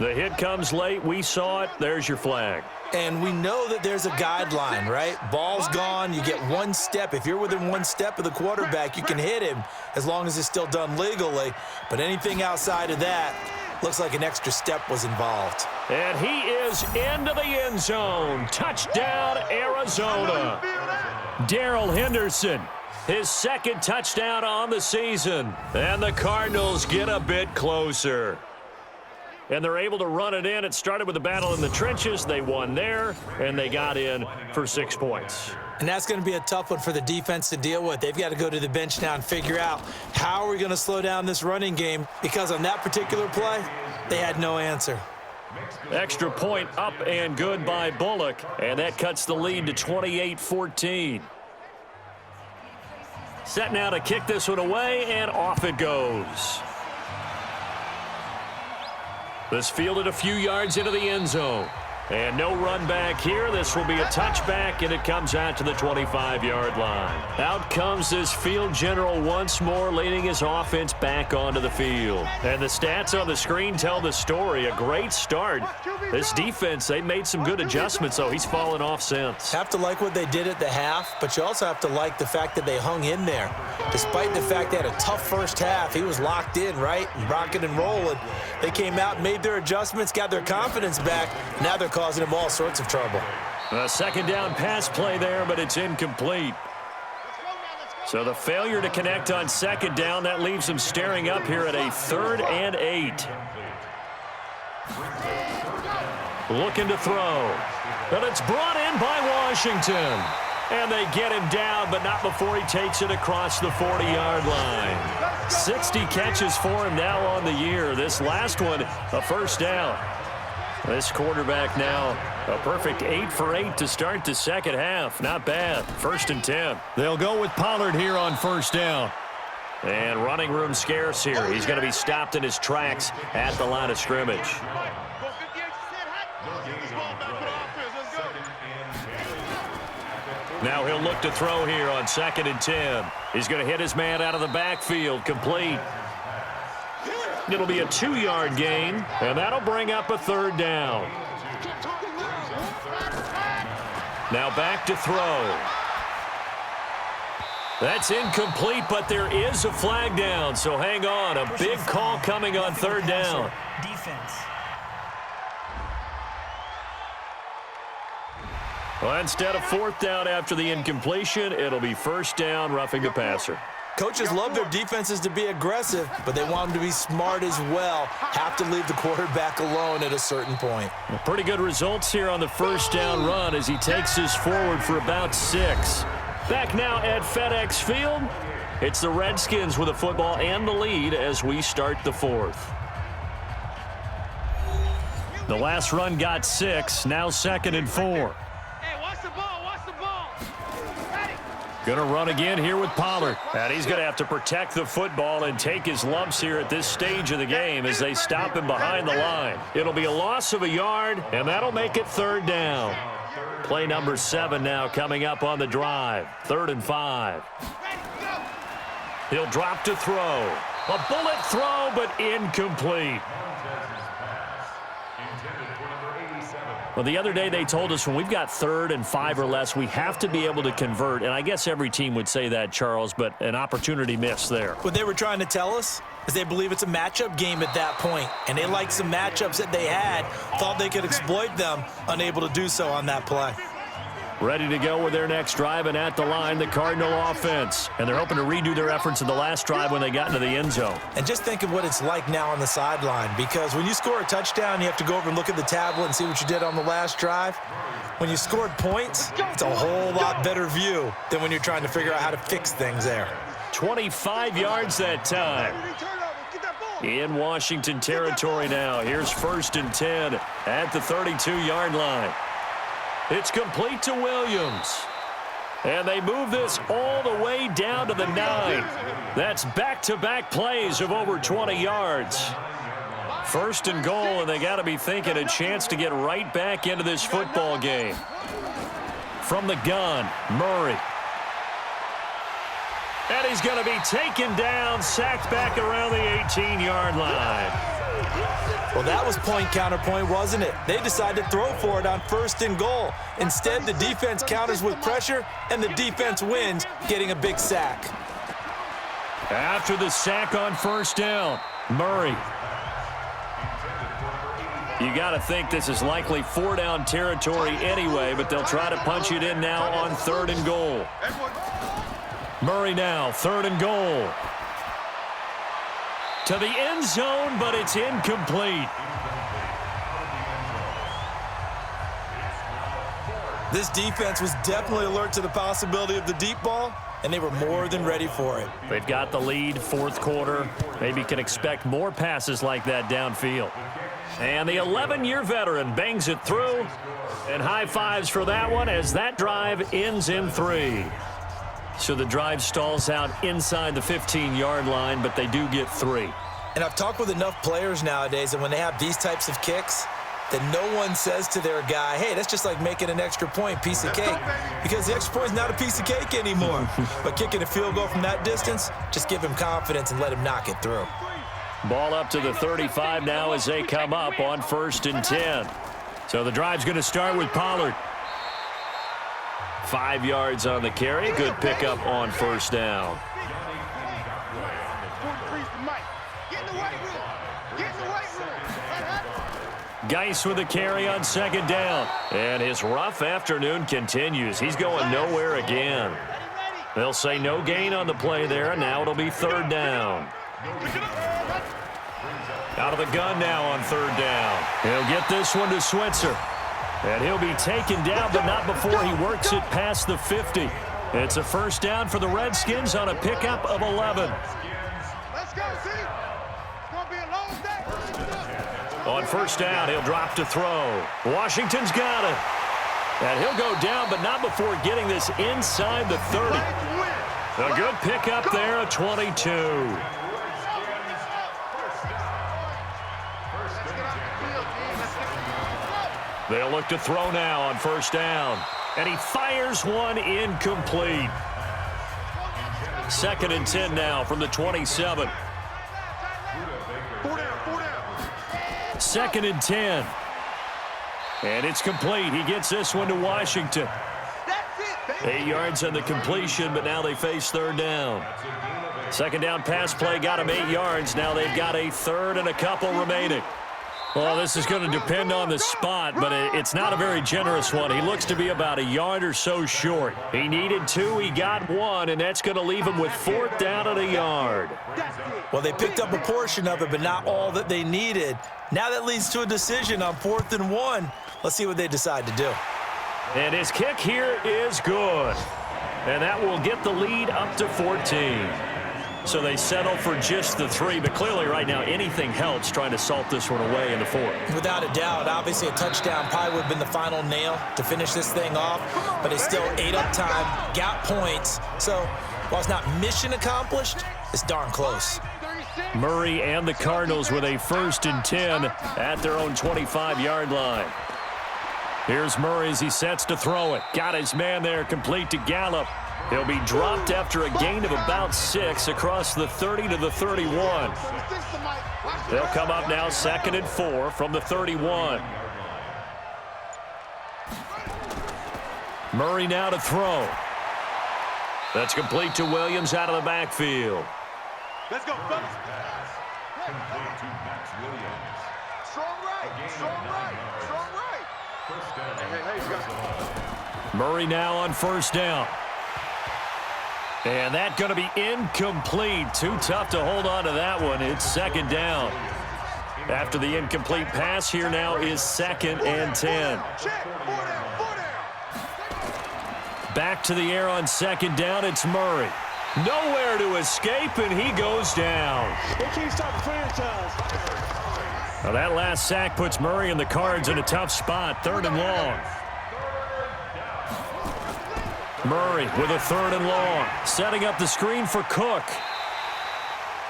The hit comes late. We saw it. There's your flag. And we know that there's a guideline, right? Ball's gone. You get 1 step. If you're within 1 step of the quarterback, you can hit him as long as it's still done legally. But anything outside of that looks like an extra step was involved. And he is into the end zone. Touchdown, Arizona. Darrell Henderson, his 2nd touchdown on the season. And the Cardinals get a bit closer. And they're able to run it in. It started with a battle in the trenches. They won there, and they got in for 6 points. And that's going to be a tough one for the defense to deal with. They've got to go to the bench now and figure out how are we going to slow down this running game, because on that particular play, they had no answer. Extra point up and good by Bullock, and that cuts the lead to 28-14. Set now to kick this one away, and off it goes. This fielded a few yards into the end zone. And no run back here. This will be a touchback, and it comes out to the 25-yard line. Out comes this field general once more, leading his offense back onto the field. And the stats on the screen tell the story. A great start. This defense, they made some good adjustments, so he's fallen off since. Have to like what they did at the half, but you also have to like the fact that they hung in there. Despite the fact they had a tough first half, he was locked in, right? Rocking and rolling. They came out, made their adjustments, got their confidence back. Now they're causing him all sorts of trouble. A 2nd down pass play there, but it's incomplete. So the failure to connect on 2nd down, that leaves him staring up here at a 3rd and 8. Looking to throw. But it's brought in by Washington. And they get him down, but not before he takes it across the 40-yard line. 60 catches for him now on the year. This last one, a first down. This quarterback now, a perfect 8 for 8 to start the second half. Not bad. 1st and 10. They'll go with Pollard here on first down. And running room scarce here. He's going to be stopped in his tracks at the line of scrimmage. Now he'll look to throw here on 2nd and 10. He's going to hit his man out of the backfield. Complete. It'll be a 2-yard gain, and that'll bring up a 3rd down. Now back to throw. That's incomplete, but there is a flag down, so hang on. A big call coming on 3rd down. Defense. Well, instead of 4th down after the incompletion, it'll be 1st down, roughing the passer. Coaches love their defenses to be aggressive, but they want them to be smart as well. Have to leave the quarterback alone at a certain point. Well, pretty good results here on the 1st down run as he takes this forward for about 6. Back now at FedEx Field. It's the Redskins with the football and the lead as we start the fourth. The last run got 6, now 2nd and 4. Hey, watch the ball, watch the ball. Going to run again here with Pollard. And he's going to have to protect the football and take his lumps here at this stage of the game as they stop him behind the line. It'll be a loss of a yard, and that'll make it 3rd down. Play number 7 now coming up on the drive. 3rd and 5. He'll drop to throw. A bullet throw, but incomplete. Well, the other day they told us when we've got 3rd and 5 or less, we have to be able to convert. And I guess every team would say that, Charles, but an opportunity missed there. What they were trying to tell us is they believe it's a matchup game at that point, and they liked some matchups that they had, thought they could exploit them, unable to do so on that play. Ready to go with their next drive, and at the line, the Cardinal offense. And they're hoping to redo their efforts in the last drive when they got into the end zone. And just think of what it's like now on the sideline, because when you score a touchdown, you have to go over and look at the tablet and see what you did on the last drive. When you scored points, it's a whole lot better view than when you're trying to figure out how to fix things there. 25 yards that time. In Washington territory now. Here's 1st and 10 at the 32-yard line. It's complete to Williams. And they move this all the way down to the 9. That's back-to-back plays of over 20 yards. 1st and goal, and they got to be thinking a chance to get right back into this football game. From the gun, Murray. And he's going to be taken down, sacked back around the 18-yard line. Well, that was point counterpoint, wasn't it? They decided to throw for it on 1st and goal. Instead, the defense counters with pressure, and the defense wins, getting a big sack. After the sack on 1st down, Murray. You got to think this is likely 4-down territory anyway, but they'll try to punch it in now on 3rd and goal. Murray now, 3rd and goal. To the end zone, but it's incomplete. This defense was definitely alert to the possibility of the deep ball, and they were more than ready for it. They've got the lead, 4th quarter. Maybe can expect more passes like that downfield. And the 11-year veteran bangs it through. And high fives for that one as that drive ends in 3. So the drive stalls out inside the 15-yard line, but they do get 3. And I've talked with enough players nowadays, and when they have these types of kicks, that no one says to their guy, hey, that's just like making an extra point, piece of cake. Because the extra point is not a piece of cake anymore. But kicking a field goal from that distance, just give him confidence and let him knock it through. Ball up to the 35 now as they come up on 1st and 10. So the drive's going to start with Pollard. 5 yards on the carry. Good pickup on 1st down. Geis with the carry on 2nd down. And his rough afternoon continues. He's going nowhere again. They'll say no gain on the play there, and now it'll be 3rd down. Out of the gun now on 3rd down. He'll get this one to Switzer. And he'll be taken down, but not before he works it past the 50. It's a 1st down for the Redskins on a pickup of 11. Let's go, see. It's going to be a long day. On 1st down, he'll drop to throw. Washington's got it. And he'll go down, but not before getting this inside the 30. A good pickup there, a 22. They'll look to throw now on 1st down. And he fires one incomplete. 2nd and 10 now from the 27. 2nd and 10. And it's complete. He gets this one to Washington. 8 yards on the completion, but now they face 3rd down. 2nd down pass play got him 8 yards. Now they've got a 3rd and a couple remaining. Well, this is going to depend on the spot, but it's not a very generous one. He looks to be about a yard or so short. He needed 2, he got 1, and that's going to leave him with 4th down at a yard. Well, they picked up a portion of it, but not all that they needed. Now that leads to a decision on 4th and 1. Let's see what they decide to do. And his kick here is good. And that will get the lead up to 14. So they settle for just the 3, but clearly right now anything helps trying to salt this one away in the 4th. Without a doubt, obviously a touchdown probably would have been the final nail to finish this thing off, but they still ate up time, got points. So while it's not mission accomplished, it's darn close. Murray and the Cardinals with a 1st and 10 at their own 25-yard line. Here's Murray as he sets to throw it. Got his man there, complete to Gallup. He'll be dropped after a gain of about 6 across the 30 to the 31. They'll come up now 2nd and 4 from the 31. Murray now to throw. That's complete to Williams out of the backfield. Let's go, fellas. Complete to Max Williams. Strong right, strong right, strong right. First down. Hey, you got Murray now on 1st down. And that's going to be incomplete. Too tough to hold on to that one. It's 2nd down. After the incomplete pass, here now is 2nd and 10. Back to the air on 2nd down. It's Murray. Nowhere to escape, and he goes down. They can't stop the franchise. Now that last sack puts Murray and the Cards in a tough spot. 3rd and long. Murray with a 3rd and long. Setting up the screen for Cook.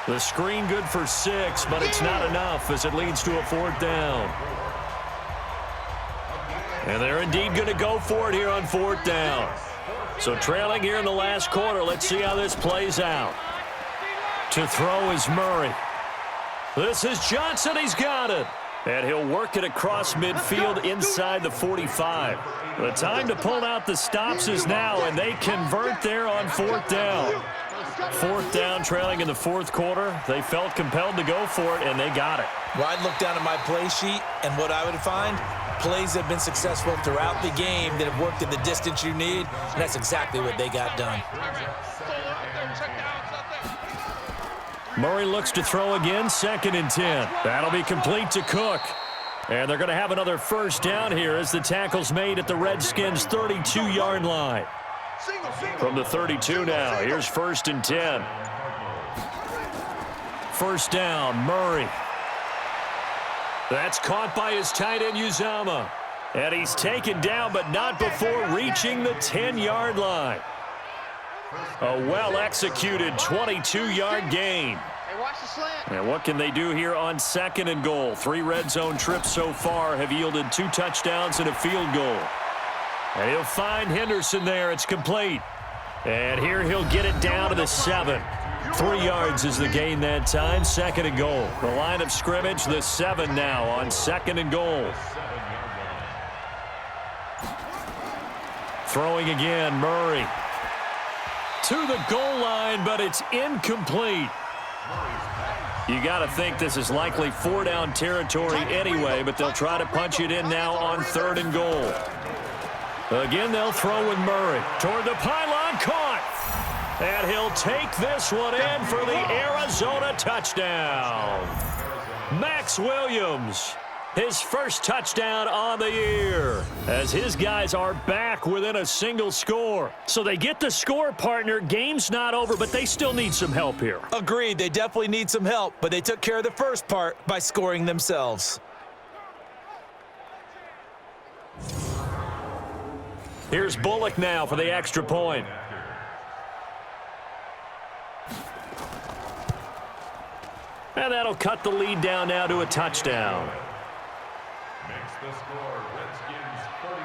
The screen good for 6, but it's not enough as it leads to a 4th down. And they're indeed going to go for it here on 4th down. So trailing here in the last quarter, let's see how this plays out. To throw is Murray. This is Johnson. He's got it. And he'll work it across midfield inside the 45. The time to pull out the stops is now, and they convert there on 4th down. 4th down, trailing in the 4th quarter. They felt compelled to go for it, and they got it. Well, I'd look down at my play sheet, and what I would find, plays have been successful throughout the game that have worked at the distance you need, and that's exactly what they got done. Murray looks to throw again, 2nd and 10. That'll be complete to Cook. And they're going to have another 1st down here as the tackle's made at the Redskins' 32-yard line. From the 32 now, here's 1st and 10. 1st down, Murray. That's caught by his tight end, Uzama. And he's taken down, but not before reaching the 10-yard line. A well-executed 22-yard gain. And what can they do here on 2nd and goal? 3 red zone trips so far have yielded 2 touchdowns and a field goal. And he'll find Henderson there. It's complete. And here he'll get it down to the 7. 3 yards is the gain that time. 2nd and goal. The line of scrimmage, the 7 now on 2nd and goal. Throwing again, Murray. To the goal line, but it's incomplete. You got to think this is likely 4-down territory anyway, but they'll try to punch it in now on 3rd and goal. Again, they'll throw with Murray. Toward the pylon, caught. And he'll take this one in for the Arizona touchdown. Max Williams, his first touchdown on the year, as his guys are back within a single score. So they get the score, partner. Game's not over, but they still need some help here. Agreed, they definitely need some help, but they took care of the first part by scoring themselves. Here's Bullock now for the extra point. And that'll cut the lead down now to a touchdown. Makes the score Redskins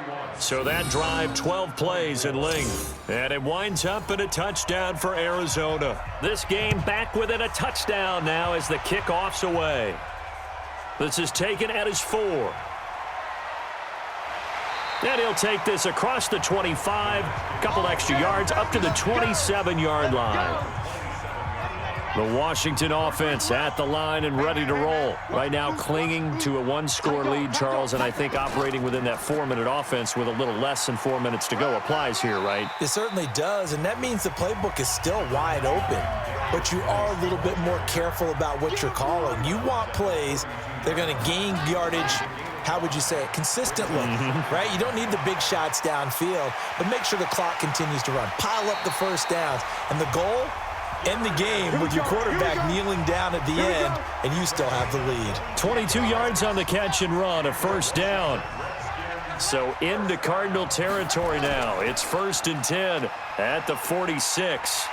41. So that drive, 12 plays in length. And it winds up in a touchdown for Arizona. This game back within a touchdown now as the kickoff's away. This is taken at his 4. And he'll take this across the 25, couple extra yards up to the 27-yard line. The Washington offense at the line and ready to roll. Right now clinging to a 1-score lead, Charles, and I think operating within that 4-minute offense with a little less than 4 minutes to go applies here, right? It certainly does, and that means the playbook is still wide open. But you are a little bit more careful about what you're calling. You want plays that are going to gain yardage, how would you say it, consistent look, right? You don't need the big shots downfield, but make sure the clock continues to run. Pile up the first downs. And the goal, end the game with your quarterback kneeling down at the end, and you still have the lead. 22 yards on the catch and run, a first down. So into Cardinal territory now. It's 1st and 10 at the 46.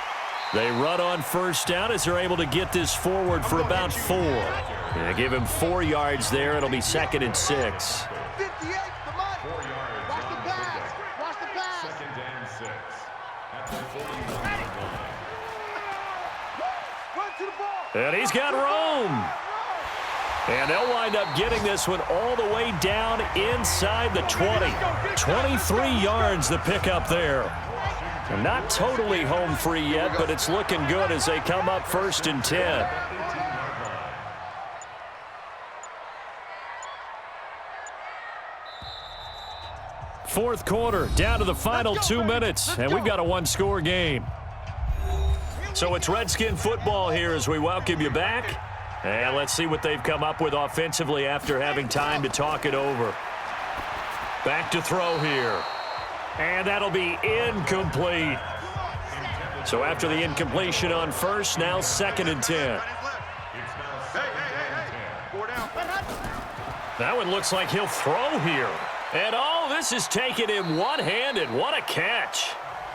They run on first down as they're able to get this forward for about 4. Yeah, give him 4 yards there. It'll be 2nd and 6. 58, come on. 4 yards. Watch the pass. Watch the pass. 2nd and 6 at the 41. Run to the ball. And he's got room. And they'll wind up getting this one all the way down inside the 20. 23 yards the pickup there. Not totally home free yet, but it's looking good as they come up 1st and 10. Fourth quarter, down to the final 2 minutes, and we've got a one-score game. So it's Redskin football here as we welcome you back. And let's see what they've come up with offensively after having time to talk it over. Back to throw here. And that'll be incomplete. So after the incompletion on first, now 2nd and 10. That one looks like he'll throw here. And oh, this is taken in one-handed. What a catch.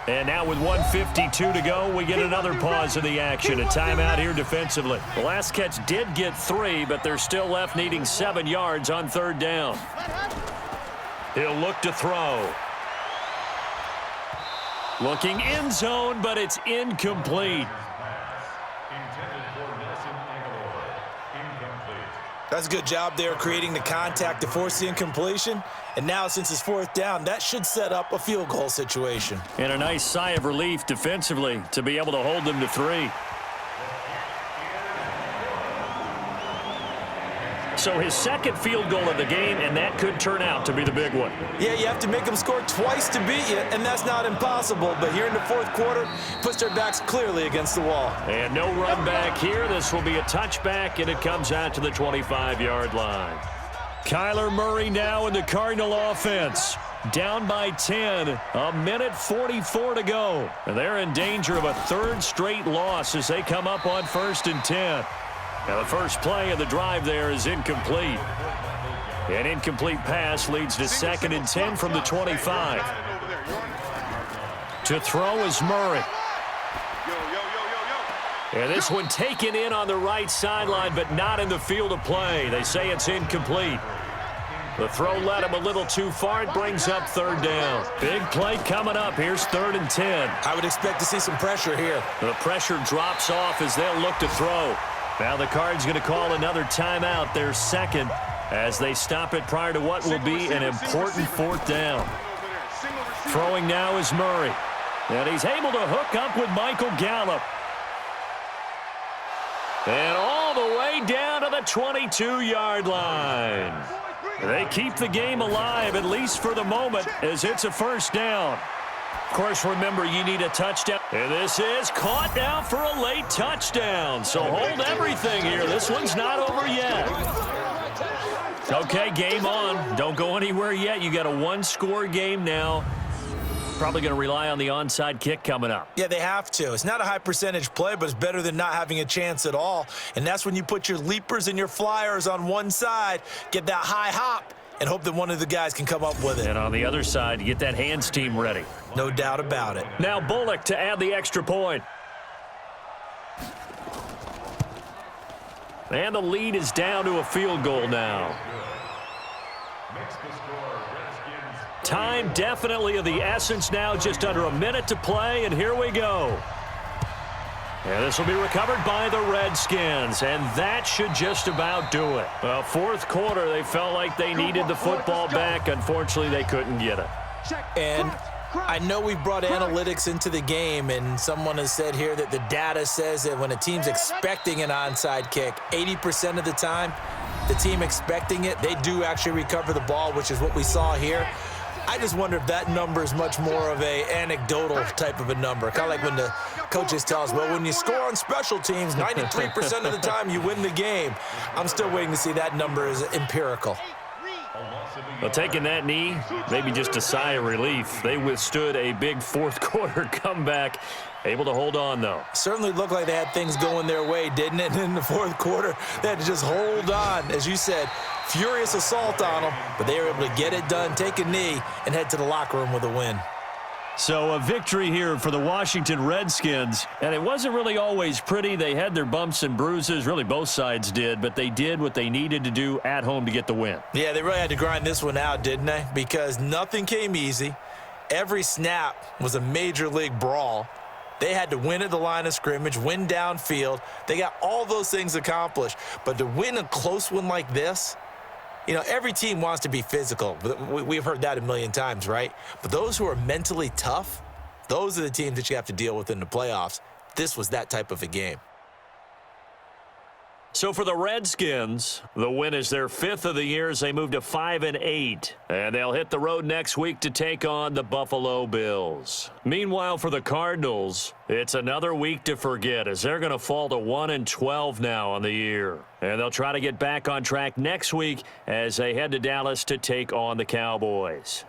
And now with 1:52 to go, we get another pause in the action. A timeout here defensively. The last catch did get 3, but they're still left needing 7 yards on 3rd down. He'll look to throw. Looking end zone, but it's incomplete. That's a good job there creating the contact to force the incompletion. And now since it's 4th down, that should set up a field goal situation. And a nice sigh of relief defensively to be able to hold them to 3. So his 2nd field goal of the game, and that could turn out to be the big one. Yeah, you have to make them score twice to beat you, and that's not impossible. But here in the 4th quarter, puts their backs clearly against the wall. And no run back here. This will be a touchback, and it comes out to the 25-yard line. Kyler Murray now in the Cardinal offense. Down by 10, a minute 44 to go. And they're in danger of a 3rd straight loss as they come up on 1st and 10. Now the first play of the drive there is incomplete. An incomplete pass leads to 2nd and 10 from the 25. To throw is Murray. And this one taken in on the right sideline, but not in the field of play. They say it's incomplete. The throw led him a little too far. It brings up 3rd down. Big play coming up. Here's 3rd and 10. I would expect to see some pressure here. The pressure drops off as they'll look to throw. Now the Cards going to call another timeout, their 2nd, as they stop it prior to what will be an important 4th down. Throwing now is Murray. And he's able to hook up with Michael Gallup. And all the way down to the 22-yard line. They keep the game alive, at least for the moment, as it's a 1st down. Of course, remember, you need a touchdown. And this is caught now for a late touchdown. So hold everything here. This one's not over yet. Okay, game on. Don't go anywhere yet. You got a one-score game now. Probably going to rely on the onside kick coming up. Yeah, they have to. It's not a high percentage play, but it's better than not having a chance at all. And that's when you put your leapers and your flyers on one side, get that high hop, and hope that one of the guys can come up with it. And on the other side, you get that hands team ready. No doubt about it. Now Bullock to add the extra point. And the lead is down to a field goal now. Time definitely of the essence now, just under a minute to play, and here we go. And this will be recovered by the Redskins, and that should just about do it. Well, 4th quarter, they felt like they needed the football back. Unfortunately, they couldn't get it. And I know we've brought analytics into the game, and someone has said here that the data says that when a team's expecting an onside kick, 80% of the time, the team expecting it, they do actually recover the ball, which is what we saw here. I just wonder if that number is much more of a anecdotal type of a number. Kind of like when the coaches tell us, well, when you score on special teams, 93% of the time you win the game. I'm still waiting to see that number is empirical. Well, taking that knee, maybe just a sigh of relief. They withstood a big fourth-quarter comeback. Able to hold on, though. Certainly looked like they had things going their way, didn't it? And in the fourth quarter, they had to just hold on. As you said, furious assault on them, but they were able to get it done, take a knee, and head to the locker room with a win. So a victory here for the Washington Redskins. And it wasn't really always pretty. They had their bumps and bruises. Really, both sides did. But they did what they needed to do at home to get the win. Yeah, they really had to grind this one out, didn't they? Because nothing came easy. Every snap was a major league brawl. They had to win at the line of scrimmage, win downfield. They got all those things accomplished. But to win a close one like this, you know, every team wants to be physical. We've heard that a million times, right? But those who are mentally tough, those are the teams that you have to deal with in the playoffs. This was that type of a game. So for the Redskins, the win is their 5th of the year as they move to 5-8. And they'll hit the road next week to take on the Buffalo Bills. Meanwhile, for the Cardinals, it's another week to forget as they're going to fall to 1-12 now on the year. And they'll try to get back on track next week as they head to Dallas to take on the Cowboys.